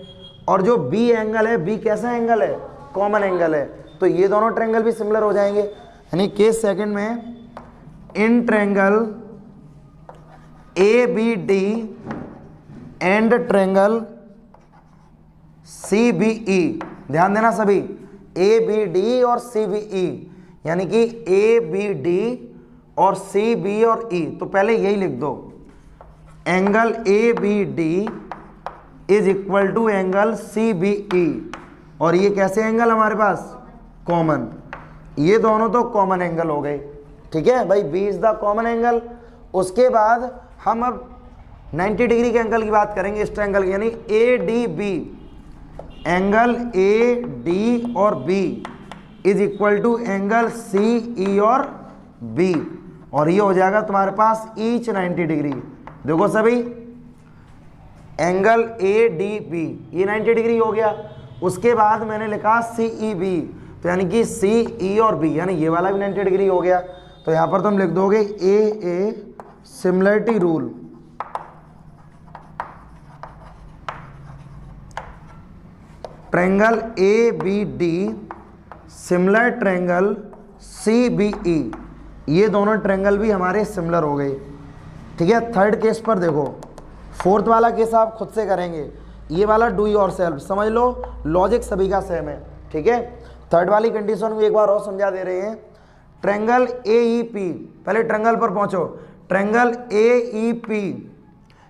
[SPEAKER 1] और जो B एंगल है, B कैसा एंगल है, कॉमन एंगल है, तो ये दोनों ट्रायंगल भी सिमिलर हो जाएंगे। यानी केस सेकंड में in triangle ABD and triangle CBE, ध्यान देना सभी, ABD और CBE यानी कि ABD और CB और E, तो पहले यही लिख दो, angle ABD is equal to angle CBE, और ये कैसे एंगल हमारे पास, कॉमन, ये दोनों तो कॉमन एंगल हो गए, ठीक है भाई, B is the common angle. उसके बाद हम अब 90 डिग्री के एंगल की बात करेंगे इस ट्रायंगल की, यानी ADB, एंगल AD और B is equal to angle CE और B, और ये हो जाएगा तुम्हारे पास ईच 90 डिग्री। देखो सभी एंगल ADB ये 90 डिग्री हो गया। उसके बाद मैंने लिखा CEB, तो यानी कि CE और B यानी ये वाला भी 90 डिग्री हो गया। तो यहां पर तुम लिख दोगे AA similarity rule, triangle ABD similar triangle CBE, ये दोनों ट्रायंगल भी हमारे सिमिलर हो गए, ठीक है। थर्ड केस पर देखो, फोर्थ वाला केस आप खुद से करेंगे, ये वाला डू योरसेल्फ, समझ लो लॉजिक सभी का सेम है, ठीक है। थर्ड वाली कंडीशन को एक बार और समझा दे रहे हैं। ट्रायंगल AEP, पहले ट्रायंगल पर पहुंचो, ट्रायंगल AEP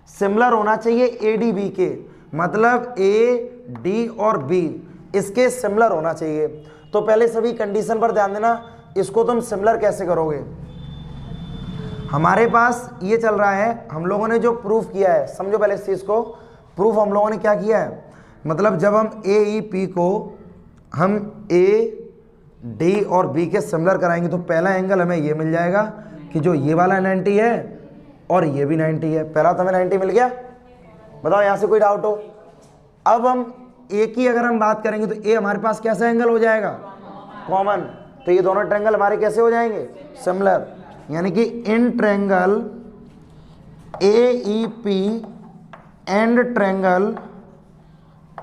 [SPEAKER 1] सिमिलर होना चाहिए ADB के, मतलब AD और B इसके सिमिलर होना चाहिए। तो पहले सभी कंडीशन पर ध्यान देना, इसको तुम सिमिलर कैसे करोगे। हमारे पास ये चल रहा है, हम लोगों ने जो प्रूफ किया है, समझो पहले इस चीज़ को, प्रूफ हम लोगों ने क्या किया है, मतलब जब हम AEP को हम AD और B के सिमिलर कराएंगे तो पहला एंगल हमें ये मिल जाएगा कि जो ये वाला 90 है और ये भी 90 है, पहला तो हमें 90 मिल गया। बताओ यहाँ से कोई डाउट हो। अब हम A की अगर हम बात करेंगे तो A हमारे पास कैसा एंगल हो जाएगा, कॉमन, तो ये दोनों ट्रायंगल हमारे कैसे हो जाएंगे, सिमिलर, यानी कि in triangle AEP and triangle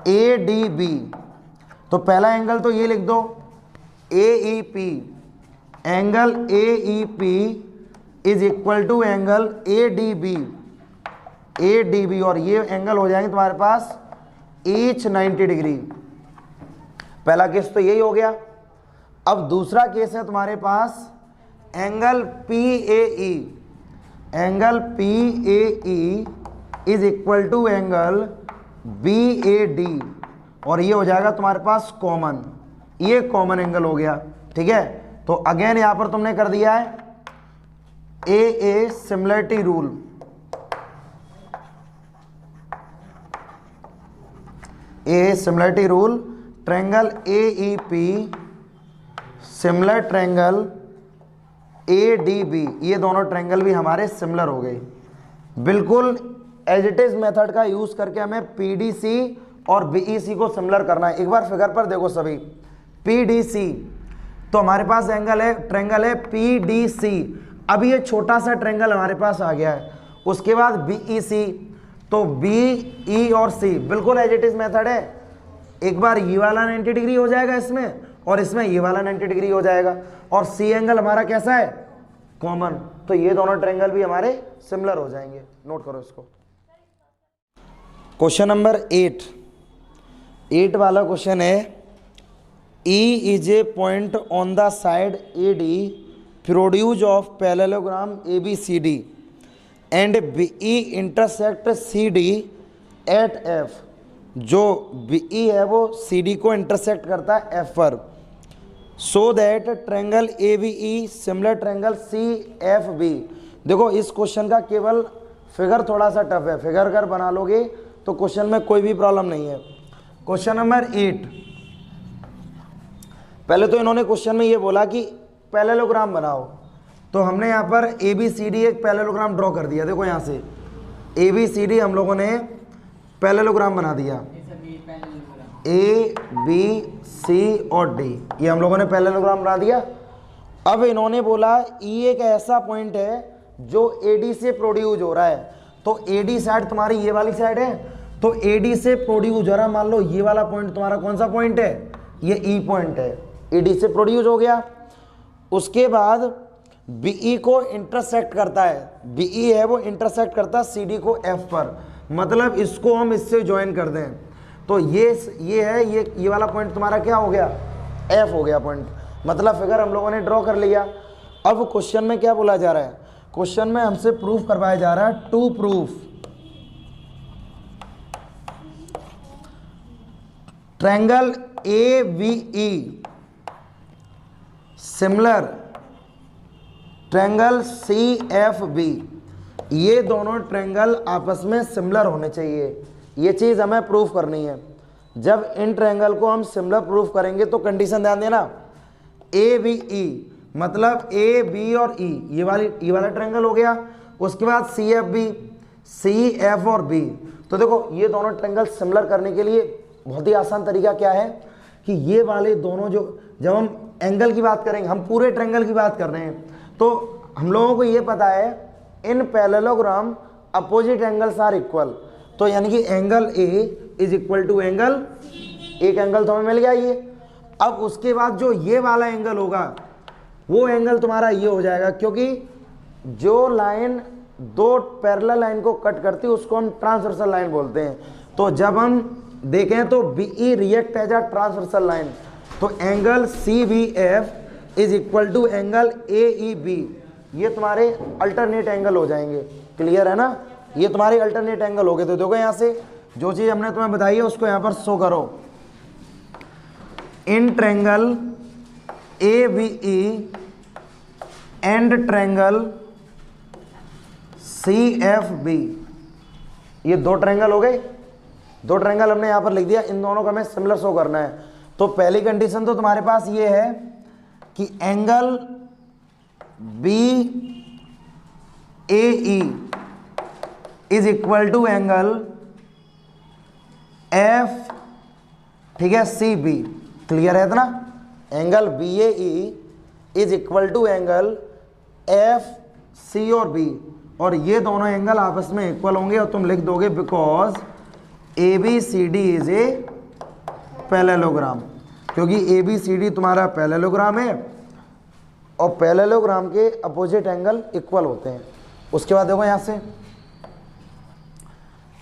[SPEAKER 1] ADB, तो पहला एंगल तो ये लिख दो AEP, angle AEP is equal to angle ADB, और ये एंगल हो जाएंगे तुम्हारे पास ईच 90 डिग्री। पहला केस तो यही हो गया। अब दूसरा केस है तुम्हारे पास angle PAE, angle P A E is equal to angle B A D, और ये हो जाएगा तुम्हारे पास कॉमन, ये कॉमन एंगल हो गया। ठीक है, तो अगेन यहां पर तुमने कर दिया है A similarity rule. A similarity rule, triangle A E P similar triangle A D B, ये दोनों ट्रायंगल भी हमारे सिमिलर हो गए। बिल्कुल एज इट इज मेथड का यूज करके हमें पी डी सी और बीईसी को सिमिलर करना है। एक बार फिगर पर देखो सभी, पी डी सी तो हमारे पास एंगल है, ट्रायंगल है पी डी सी। अब ये छोटा सा ट्रायंगल हमारे पास आ गया है। उसके बाद बीईसी, तो बी ई और सी बिल्कुल एज इट इज मेथड है। एक बार ये वाला 90 डिग्री हो जाएगा इसमें, और इसमें ये वाला 90 डिग्री हो जाएगा, और सी एंगल हमारा कैसा है, कॉमन। तो ये दोनों ट्रायंगल भी हमारे सिमिलर हो जाएंगे। नोट करो इसको। क्वेश्चन नंबर 8 वाला क्वेश्चन है, E is a point on the side A D produce of parallelogram A B C D and B E intersect C D at F. जो बीई है वो सी डी को इंटरसेक्ट करता है एफ पर। So that triangle A B E similar triangle C F B. देखो इस क्वेश्चन का केवल फिगर थोड़ा सा टफ है, फिगर अगर बना लोगे तो क्वेश्चन में कोई भी प्रॉब्लम नहीं है। क्वेश्चन नंबर 8, पहले तो इन्होंने क्वेश्चन में ये बोला कि पैरेललोग्राम बनाओ, तो हमने यहाँ पर ए बी सी डी एक पैरेललोग्राम ड्रॉ कर दिया। देखो यहाँ से ए बी सी डी हम लोगों ने पैरेललोग्राम बना दिया, ए बी सी और डी, ये हम लोगों ने पैरेललोग्राम बना दिया। अब इन्होंने बोला ई एक ऐसा पॉइंट है जो ए डी से प्रोड्यूस हो रहा है, तो ए डी साइड तुम्हारी ये वाली साइड है, तो ए डी से प्रोड्यूस हो रहा है। मान लो ये वाला पॉइंट तुम्हारा कौन सा पॉइंट है, ये ई पॉइंट है, ए डी से प्रोड्यूस हो गया। उसके बाद बीई को इंटरसेक्ट करता है, बीई है वो इंटरसेक्ट करता है सी डी को एफ पर, मतलब इसको हम इससे ज्वाइन कर दें, तो ये है, ये वाला पॉइंट तुम्हारा क्या हो गया, एफ हो गया पॉइंट। मतलब फिगर हम लोगों ने ड्रॉ कर लिया। अब क्वेश्चन में क्या बोला जा रहा है, क्वेश्चन में हमसे प्रूफ करवाया जा रहा है, to proof triangle A B E similar triangle C F B, ये दोनों ट्रायंगल आपस में सिमिलर होने चाहिए। ये चीज़ हमें प्रूफ करनी है। जब इन ट्रायंगल को हम सिमिलर प्रूफ करेंगे तो कंडीशन ध्यान देना, ए बी ई मतलब ए बी और ई, ये वाला ट्रायंगल हो गया। उसके बाद C F B, C F और बी। तो देखो ये दोनों ट्रायंगल सिमिलर करने के लिए बहुत ही आसान तरीका क्या है कि ये वाले दोनों, जो जब हम एंगल की बात करेंगे, हम पूरे ट्रायंगल की बात कर रहे हैं, तो हम लोगों को ये पता है in parallelogram opposite angles are equal, तो यानी कि angle A is equal to angle, एक एंगल तो हमें मिल गया ये। अब उसके बाद जो ये वाला एंगल होगा वो एंगल तुम्हारा ये हो जाएगा, क्योंकि जो लाइन दो पैरेलल लाइन को कट करती है उसको हम ट्रांसवर्सल लाइन बोलते हैं। तो जब हम देखें तो BE react as a transversal line, तो angle C B F is equal to angle A E B, ये तुम्हारे अल्टरनेट एंगल हो जाएंगे। क्लियर है ना, ये तुम्हारे अल्टरनेट एंगल हो गए। तो देखो यहाँ से जो चीज़ हमने तुम्हें बताई है उसको यहाँ पर शो करो। In triangle A B E and triangle C F B, ये दो ट्रायंगल हो गए, दो ट्रायंगल हमने यहाँ पर लिख दिया, इन दोनों को हमें सिमिलर शो करना है। तो पहली कंडीशन तो तुम्हारे पास ये है कि angle B A E is equal to angle F, ठीक है, सी बी। क्लियर है इतना, angle B A E is equal to angle F C और बी, और ये दोनों एंगल आपस में इक्वल होंगे, और तुम लिख दोगे because A B C D is a parallelogram, क्योंकि ए बी सी डी तुम्हारा पैरेललोग्राम है और पैरेललोग्राम के अपोजिट एंगल इक्वल होते हैं। उसके बाद देखो यहाँ से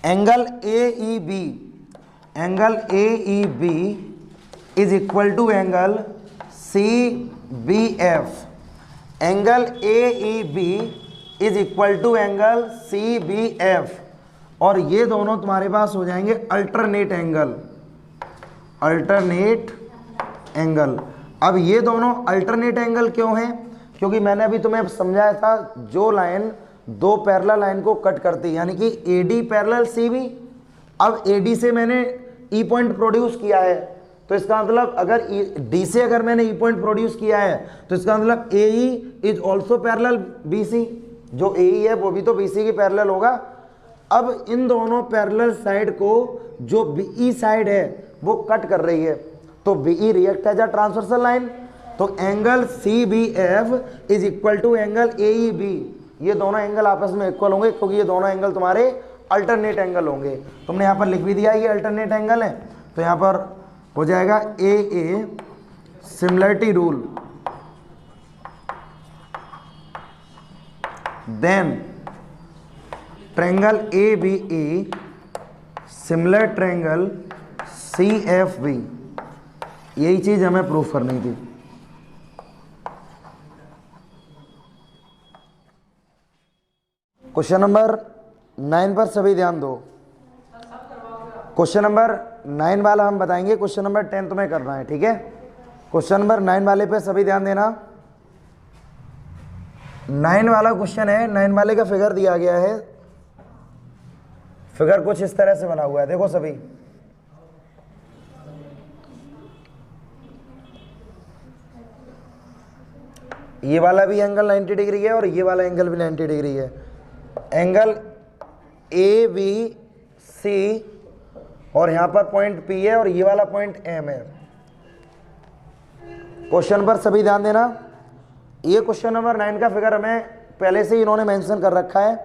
[SPEAKER 1] angle A E B, angle A E B is equal to angle C B F. Angle A E B is equal to angle C B F, और ये दोनों तुम्हारे पास हो जाएंगे अल्टरनेट एंगल, अल्टरनेट एंगल। अब ये दोनों अल्टरनेट एंगल क्यों हैं? क्योंकि मैंने अभी तुम्हें समझाया था, जो लाइन दो पैरेलल लाइन को कट करती है, यानी कि AD पैरेलल CB। अब AD से मैंने E पॉइंट प्रोड्यूस किया है, तो इसका मतलब अगर D से अगर मैंने E पॉइंट प्रोड्यूस किया है तो इसका मतलब AE is also parallel BC, जो AE है वो भी तो BC की पैरेलल होगा। अब इन दोनों पैरेलल साइड को जो BE साइड है वो कट कर रही है, तो BE react as a transversal line, तो angle CBF is equal to angle AEB। ये दोनों एंगल आपस में इक्वल होंगे क्योंकि ये दोनों एंगल तुम्हारे अल्टरनेट एंगल होंगे। तुमने यहाँ पर लिख भी दिया ये अल्टरनेट एंगल है, तो यहाँ पर हो जाएगा AA similarity rule, then triangle ABE similar triangle CFB। यही चीज हमें प्रूफ करनी थी। क्वेश्चन नंबर 9 पर सभी ध्यान दो। क्वेश्चन नंबर 9 वाला हम बताएंगे, क्वेश्चन नंबर 10 तुम्हें करना है, ठीक है। क्वेश्चन नंबर 9 वाले पे सभी ध्यान देना। 9 वाला क्वेश्चन है, 9 वाले का फिगर दिया गया है। फिगर कुछ इस तरह से बना हुआ है, देखो सभी। ये वाला भी एंगल 90 डिग्री है और ये वाला एंगल भी 90 डिग्री है। एंगल ABC और यहां पर पॉइंट P है और ये वाला पॉइंट M है। क्वेश्चन पर सभी ध्यान देना। ये क्वेश्चन नंबर 9 का फिगर हमें पहले से इन्होंने मेंशन कर रखा है।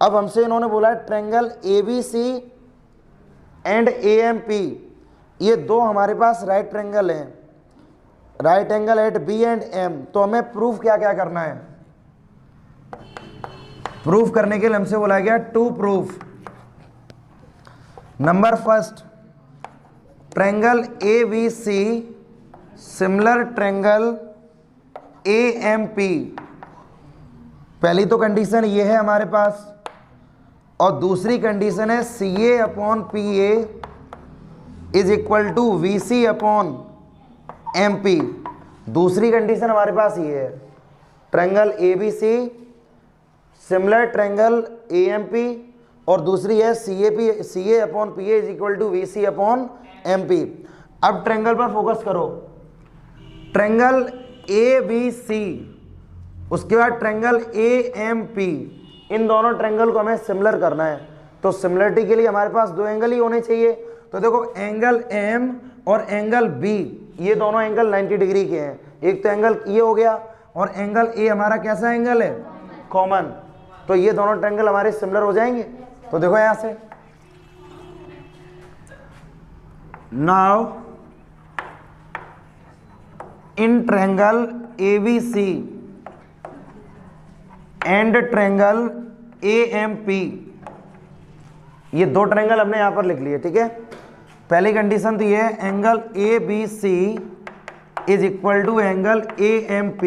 [SPEAKER 1] अब हमसे इन्होंने बोला है ट्रायंगल ABC एंड AMP, ये दो हमारे पास राइट ट्रायंगल हैं, right angle at B and M। तो हमें प्रूफ क्या क्या करना है? प्रूफ करने के लिए हमसे बोला गया to proof. Number first, triangle ABC similar triangle AMP। पहली तो कंडीशन ये है हमारे पास, और दूसरी कंडीशन है CA upon PA is equal to VC upon MP। दूसरी कंडीशन हमारे पास ये है, triangle ABC similar triangle AMP, और दूसरी है CA upon PA is equal to VC upon MP। अब ट्रायंगल पर फोकस करो। ट्रायंगल ABC, उसके बाद ट्रायंगल AMP, इन दोनों ट्रायंगल को हमें सिमिलर करना है। तो सिमिलरिटी के लिए हमारे पास दो एंगल ही होने चाहिए। तो देखो एंगल M और एंगल B, ये दोनों एंगल 90 डिग्री के हैं। एक तो एंगल ये हो गया, और एंगल A हमारा कैसा एंगल है? कॉमन। तो ये दोनों ट्रायंगल हमारे सिमिलर हो जाएंगे। तो देखो यहां से, now in triangle ABC and triangle AMP, ये दो ट्रायंगल हमने यहां पर लिख लिए, ठीक है। पहली कंडीशन तो ये है, angle ABC is equal to angle AMP,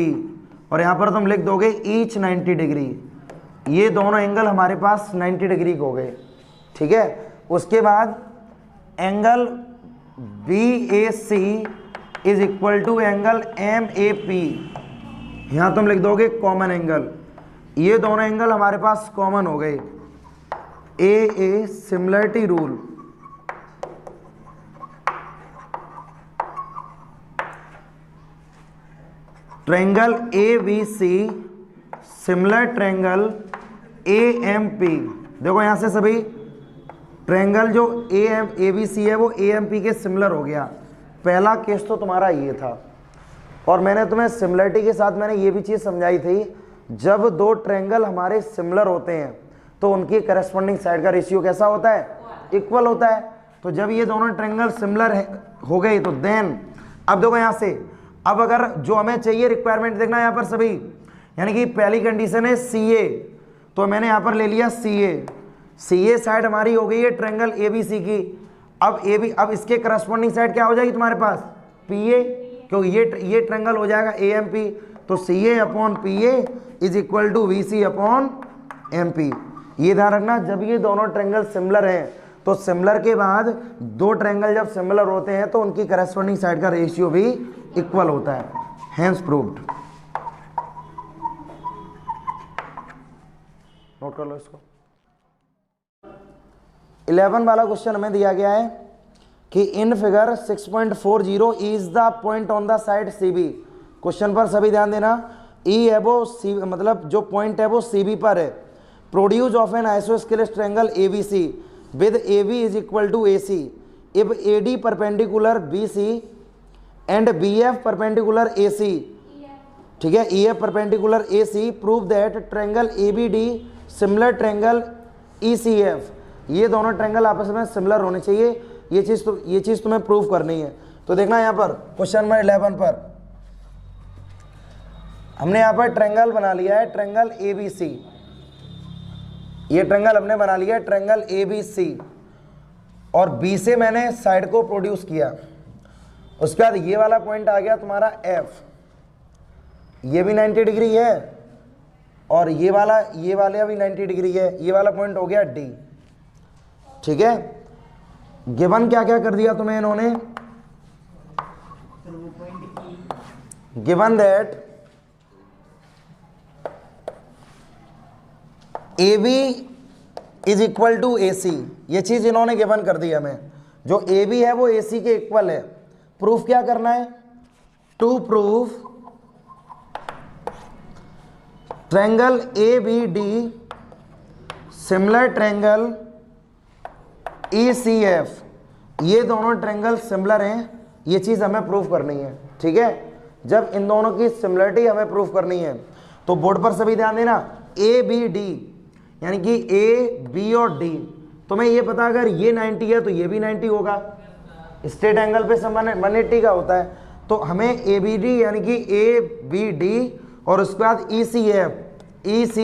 [SPEAKER 1] और यहां पर तुम लिख दोगे ईच 90 डिग्री। ये दोनों एंगल हमारे पास 90 डिग्री के हो गए, ठीक है। उसके बाद angle BAC is equal to angle MAP, यहां तुम लिख दोगे कॉमन एंगल। ये दोनों एंगल हमारे पास कॉमन हो गए। AA similarity rule, triangle ABC similar triangle AMP। देखो यहां से सभी ट्रायंगल जो ABC है वो AMP के सिमिलर हो गया। पहला केस तो तुम्हारा ये था, और मैंने तुम्हें सिमिलरिटी के साथ मैंने ये भी चीज़ समझाई थी, जब दो ट्रायंगल हमारे सिमिलर होते हैं तो उनकी करस्पॉन्डिंग साइड का रेशियो कैसा होता है? इक्वल होता है। तो जब ये दोनों ट्रायंगल सिमिलर हो गए तो देन, अब देखो यहाँ से, अब अगर जो हमें चाहिए रिक्वायरमेंट देखना यहाँ पर सभी, यानी कि पहली कंडीशन है CA, तो मैंने यहाँ पर ले लिया CA साइड हमारी हो गई है ट्रायंगल ABC की। अब इसके करस्पॉन्डिंग साइड क्या हो जाएगी तुम्हारे पास? PA, क्योंकि ये ट्रायंगल हो जाएगा AMP। तो C A upon P A is equal to we C upon M P. ये ध्यान रखना, जब ये दोनों ट्रायंगल सिमिलर हैं तो सिमिलर के बाद दो ट्रायंगल जब सिमिलर होते हैं तो उनकी करस्पॉन्डिंग साइड का रेशियो भी इक्वल होता है, हेंस प्रूव्ड। नोट कर लो इसको। 11 वाला क्वेश्चन हमें दिया गया है कि in figure 6.40 is the point on the side C B. Question पर सभी ध्यान देना, ई है वो सी, मतलब जो पॉइंट है वो सी बी पर है। Produce of an isosceles triangle A B C with A B is equal to A C if A D perpendicular B C and B F perpendicular A C. ठीक है, E F perpendicular A C, prove that triangle A B D similar triangle E C F. ये दोनों ट्रायंगल आपस में सिमिलर होने चाहिए, ये चीज़ तुम्हें प्रूव करनी है। तो देखना यहाँ पर क्वेश्चन नंबर 11 पर हमने यहाँ पर ट्रायंगल बना लिया है, ट्रायंगल ए बी सी। ये ट्रायंगल हमने बना लिया है ट्रायंगल ए बी सी, और बी से मैंने साइड को प्रोड्यूस किया। उसके बाद ये वाला पॉइंट आ गया तुम्हारा एफ, ये भी 90 डिग्री है और ये वाला भी 90 डिग्री है। ये वाला पॉइंट हो गया डी। ठीक है, गिवन क्या क्या कर दिया तुम्हें इन्होंने, given that A B is equal to A C. ये चीज इन्होंने गिवन कर दी हमें, जो ए बी है वो ए सी के इक्वल है। प्रूफ क्या करना है, to proof triangle A B D similar triangle E C F. ये दोनों ट्रायंगल सिमिलर हैं, ये चीज़ हमें प्रूफ करनी है। ठीक है, जब इन दोनों की सिमिलरिटी हमें प्रूफ करनी है तो बोर्ड पर सभी ध्यान देना, ए बी डी यानी कि ए बी और डी, तुम्हें ये पता अगर ये 90 है तो ये भी 90 होगा, स्ट्रेट एंगल पे समान 180 का होता है। तो हमें ए बी डी यानी कि ए बी डी और उसके बाद ई सी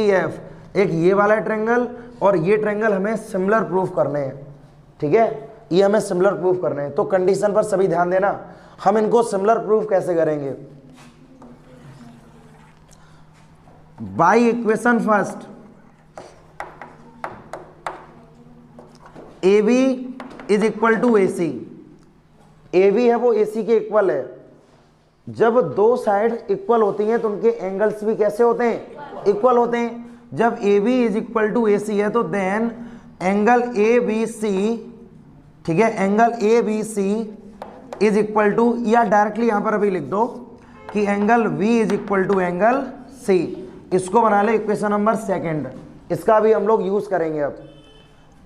[SPEAKER 1] एफ, एक ये वाला ट्रायंगल और ये ट्रायंगल हमें सिमिलर प्रूफ करने हैं। ठीक है, ये हमें सिमिलर प्रूफ करने हैं। तो कंडीशन पर सभी ध्यान देना, हम इनको सिमिलर प्रूफ कैसे करेंगे, by equation first A B is equal to A C. A B है वो ए सी के इक्वल है। जब दो साइड इक्वल होती हैं तो उनके एंगल्स भी कैसे होते हैं, इक्वल होते हैं। जब A B is equal to A C है तो then angle A B C, ठीक है, angle A B C is equal to, या डायरेक्टली यहां पर अभी लिख दो कि angle V is equal to angle C. इसको बना ले इक्वेशन नंबर सेकंड, इसका भी हम लोग यूज करेंगे अब।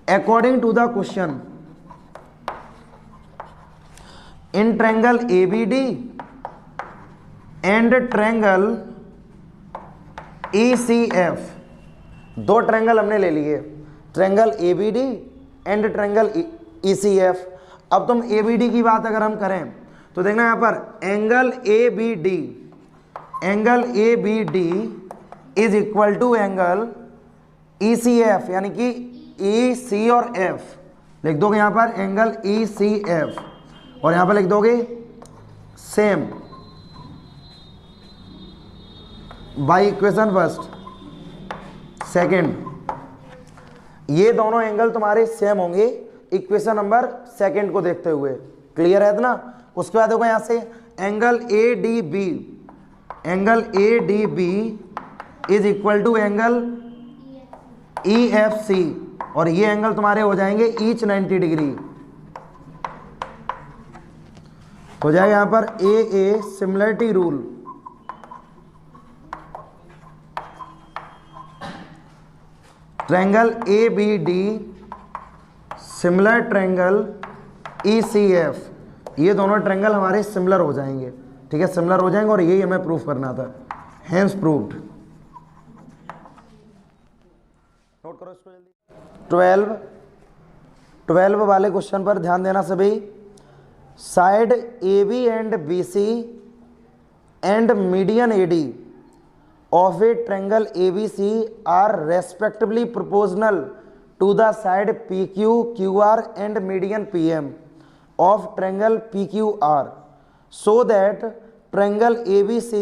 [SPEAKER 1] According to the question, in triangle A B D and triangle E C F, दो ट्रायंगल हमने ले लिए, triangle A B D and triangle E C F. अब तुम ए बी डी की बात अगर हम करें तो देखना यहां पर angle A B D, angle A B D is equal to angle E C F, यानी कि ई सी और एफ लिख दोगे यहां पर एंगल ई सी एफ, और यहां पर लिख दोगे same bye equation first second. ये दोनों एंगल तुम्हारे सेम होंगे इक्वेशन नंबर सेकंड को देखते हुए, क्लियर है ना। उसके बाद देखो यहां से angle A D B, angle A D B is equal to angle E F C, और ये एंगल तुम्हारे हो जाएंगे ईच 90 डिग्री। हो जाएगा यहां पर a similarity rule, triangle A B D similar triangle E C F, ये दोनों ट्रायंगल हमारे सिमिलर हो जाएंगे। ठीक है, सिमिलर हो जाएंगे और यही हमें प्रूफ करना था, हेंस प्रूव्ड। नोट करो इसको जल्दी। 12 वाले क्वेश्चन पर ध्यान देना सभी। Side A B and B C and median A D of a triangle ABC are respectively proportional to the side PQ, QR and median PM of triangle PQR, so that triangle ABC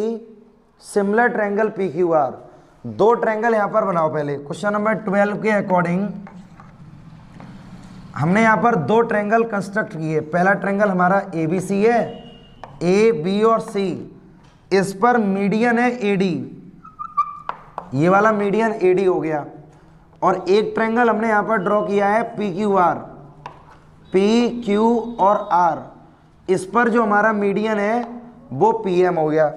[SPEAKER 1] similar triangle P Q R. दो ट्रायंगल यहां पर बनाओ। पहले क्वेश्चन नंबर 12 के अकॉर्डिंग हमने यहां पर दो ट्रायंगल कंस्ट्रक्ट किए। पहला ट्रायंगल हमारा ए बी सी है, ए बी और सी, इस पर मीडियन है ए डी, ये वाला मीडियन ए डी हो गया। और एक ट्रायंगल हमने यहां पर ड्रॉ किया है P Q R, P Q और आर, इस पर जो हमारा मीडियन है वो पी एम हो गया।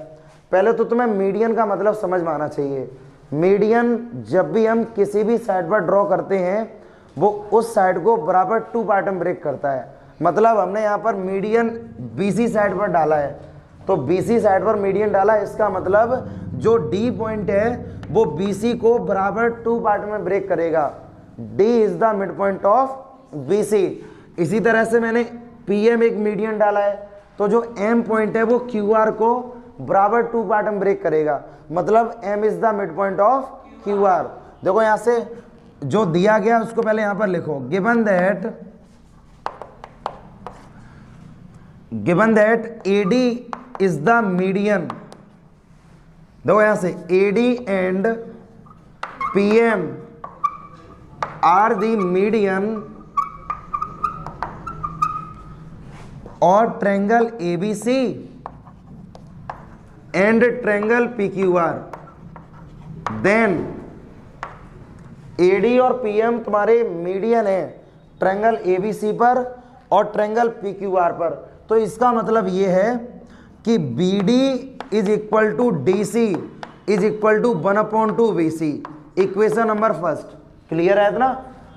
[SPEAKER 1] पहले तो तुम्हें मीडियन का मतलब समझ में आना चाहिए। मीडियन जब भी हम किसी भी साइड पर ड्रॉ करते हैं वो उस साइड को बराबर 2 पार्ट में ब्रेक करता है। मतलब हमने यहाँ पर मीडियन बीसी साइड पर डाला है, तो बीसी साइड पर मीडियन डाला, इसका मतलब जो डी पॉइंट है वो बीसी को बराबर 2 पार्ट में ब्रेक करेगा। D is the mid point of BC. इसी तरह से मैंने पीएम एक मीडियन डाला है, तो जो एम पॉइंट है वो क्यू आर को बराबर 2 पार्ट में ब्रेक करेगा। मतलब M is the mid point of Q R. देखो यहां से जो दिया गया उसको पहले यहां पर लिखो। Given that AD is the median. देखो यहां से AD and PM are the median और triangle ABC and triangle PQR, then AD और पीएम तुम्हारे मीडियन है ट्रायंगल एबीसी पर और ट्रायंगल पीक्यूआर पर। तो इसका मतलब ये है कि BD is equal to DC is equal to 1/2 BC. Equation number first clear है ना।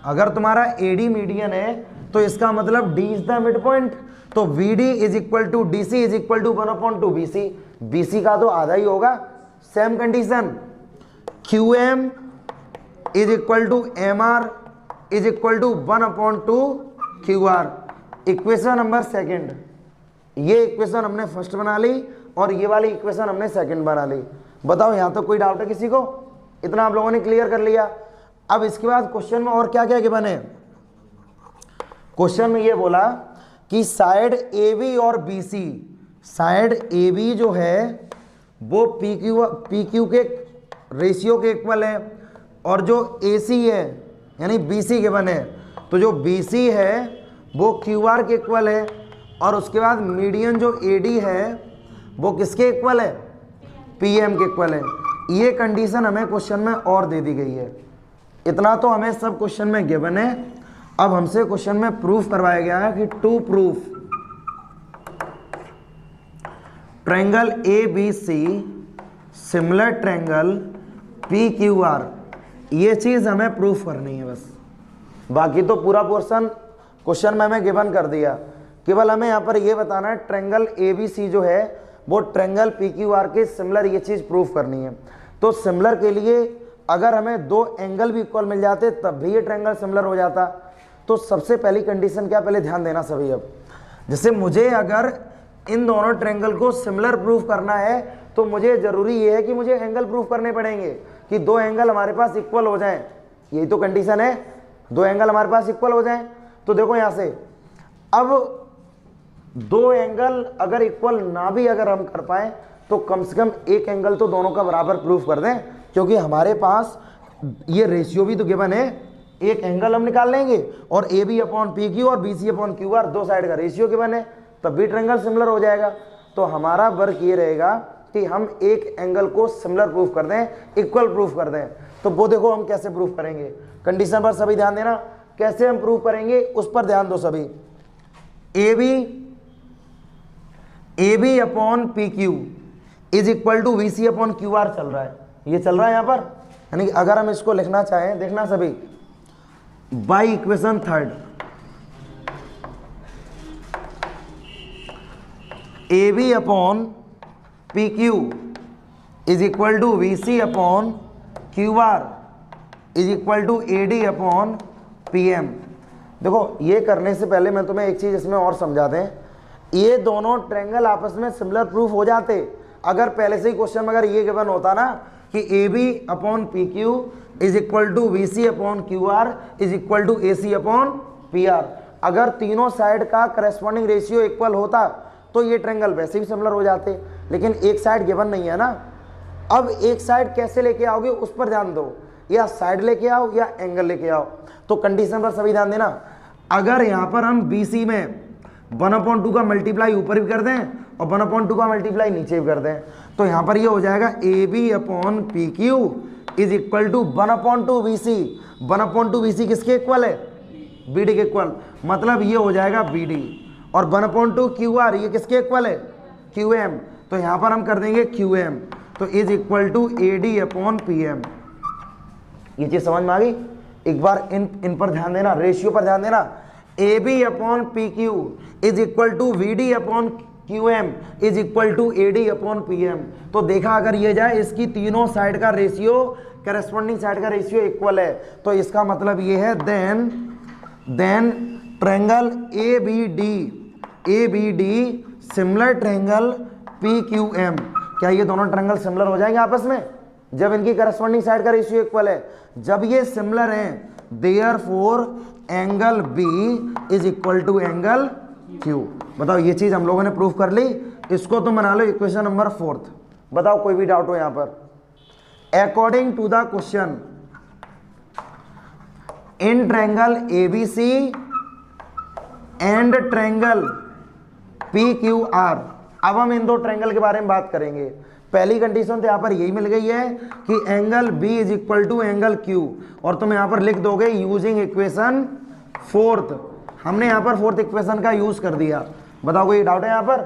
[SPEAKER 1] अगर तुम्हारा एडी मीडियन है तो इसका मतलब D is the mid point, तो VD is equal to DC is equal to 1/2 BC. BC का तो आधा ही होगा। Same condition QM is equal to M R is equal to 1/2 Q R. Equation number second, ये इक्वेशन हमने फर्स्ट बना ली और ये वाली इक्वेशन हमने सेकंड बना ली। बताओ यहां तो कोई डाउट है किसी को? इतना आप लोगों ने क्लियर कर लिया। अब इसके बाद क्वेश्चन में और क्या क्या गिवन है। क्वेश्चन में ये बोला कि साइड ए बी और B C, side A B जो है वो पी क्यू के रेशियो के इक्वल है और जो ए सी है यानी बी सी गिवन है, तो जो बी सी है वो क्यू आर के इक्वल है। और उसके बाद मीडियन जो ए डी है वो किसके इक्वल है? पी एम के इक्वल है। ये कंडीशन हमें क्वेश्चन में और दे दी गई है। इतना तो हमें सब क्वेश्चन में गिवन है। अब हमसे क्वेश्चन में प्रूफ करवाया गया है कि to proof triangle A B C similar triangle P Q R, ये चीज हमें प्रूफ करनी है बस। बाकी तो पूरा पोर्शन क्वेश्चन में हमें गिवन कर दिया। केवल हमें यहाँ पर ये बताना है ट्रायंगल ए बी सी जो है वो ट्रायंगल पी क्यू आर के सिमिलर, ये चीज प्रूफ करनी है। तो सिमिलर के लिए अगर हमें दो एंगल भी इक्वल मिल जाते तब भी ये ट्रायंगल सिमिलर हो जाता। तो सबसे पहली कंडीशन क्या, पहले ध्यान देना सभी। अब जैसे मुझे अगर इन दोनों ट्रायंगल को सिमिलर प्रूफ करना है तो मुझे जरूरी ये है कि मुझे एंगल प्रूफ करने पड़ेंगे कि दो एंगल हमारे पास इक्वल हो जाएं। यही तो कंडीशन है, दो एंगल हमारे पास इक्वल हो जाएं। तो देखो यहां से अब दो एंगल अगर इक्वल ना भी अगर हम कर पाए तो कम से कम एक एंगल तो दोनों का बराबर प्रूफ कर दें, क्योंकि हमारे पास ये रेशियो भी तो गिवन है। एक एंगल हम निकाल लेंगे और A B upon P Q और B C upon Q R दो साइड का रेशियो गिवन है, तब भी ट्रायंगल सिमिलर हो जाएगा। तो हमारा वर्क ये रहेगा कि हम एक एंगल को सिमिलर प्रूफ कर दें, इक्वल प्रूफ कर दें। तो वो देखो हम कैसे प्रूफ करेंगे। कंडीशन पर सभी ध्यान देना, कैसे हम प्रूफ करेंगे उस पर ध्यान दो सभी। A B upon P Q is equal to we C upon Q R चल रहा है, ये चल रहा है यहाँ पर। यानी अगर हम इसको लिखना चाहें, देखना सभी, by equation third A B upon P Q is equal to we C upon Q R is equal to A D upon P M. देखो ये करने से पहले मैं तुम्हें एक चीज इसमें और समझा दें। ये दोनों ट्रायंगल आपस में सिमिलर प्रूफ हो जाते अगर पहले से ही क्वेश्चन में अगर ये गिवन होता ना कि A B upon P Q is equal to we C upon Q R is equal to A C upon P R. अगर तीनों साइड का करस्पॉन्डिंग रेशियो इक्वल होता तो ये ट्रायंगल वैसे भी सिमिलर हो जाते, लेकिन एक साइड गिवन नहीं है ना। अब एक साइड कैसे लेके आओगे उस पर ध्यान दो, या साइड लेके आओ या एंगल लेके आओ। तो कंडीशन पर सभी ध्यान देना। अगर यहां पर हम BC में 1/2 का मल्टीप्लाई ऊपर भी कर दें और 1/2 का मल्टीप्लाई नीचे भी कर दें, तो यहां पर ये हो जाएगा AB/PQ is equal to 1/2 BC। 1/2 BC किसके इक्वल है? BD के इक्वल। मतलब ये हो जाएगा BD, और 1/2 QR ये किसके इक्वल है? QM। तो यहां पर हम कर देंगे QM, तो इज इक्वल टू AD/PM। ये चीज समझ में आ गई? एक बार इन पर ध्यान देना, रेशियो पर ध्यान देना। AB/PQ is equal to VD/QM is equal to AD/PM। तो देखा अगर ये जाए इसकी तीनों साइड का रेशियो, करस्पॉन्डिंग साइड का रेशियो इक्वल है, तो इसका मतलब ये है then triangle ABD similar triangle PQM। क्या ये दोनों ट्रायंगल सिमिलर हो जाएंगे आपस में जब इनकी करस्पॉन्डिंग साइड का रेशियो इक्वल है? जब ये सिमिलर हैं, therefore angle B is equal to angle Q। बताओ ये चीज हम लोगों ने प्रूफ कर ली। इसको तुम बना लो इक्वेशन नंबर 4। बताओ कोई भी डाउट हो यहां पर? According to the question, in triangle ABC and triangle PQR। अब हम इन दो ट्रायंगल के बारे में बात करेंगे। पहली कंडीशन तो यहां पर यही मिल गई है कि angle B is equal to angle Q, और तुम यहां पर लिख दोगे यूजिंग इक्वेशन 4th। हमने यहां पर 4th इक्वेशन का यूज कर दिया। बताओ कोई डाउट है यहां पर?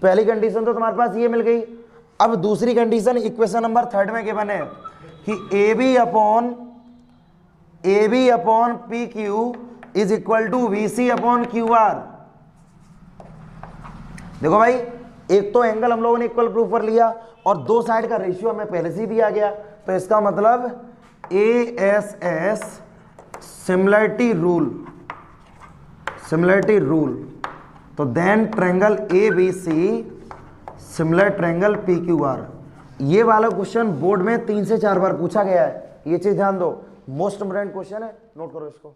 [SPEAKER 1] पहली कंडीशन तो तुम्हारे पास ये मिल गई। अब दूसरी कंडीशन इक्वेशन नंबर 3 में गिवन है कि AB/PQ is equal to VC/QR। देखो भाई, एक तो एंगल हम लोगों ने इक्वल प्रूफ कर लिया और दो साइड का रेशियो हमें पहले से ही दिया गया, तो इसका मतलब ASS सिमिलरिटी रूल। तो then triangle ABC similar triangle PQR। ये वाला क्वेश्चन बोर्ड में 3 से 4 बार पूछा गया है, ये चीज ध्यान दो, मोस्ट इंपोर्टेंट क्वेश्चन है, नोट करो इसको।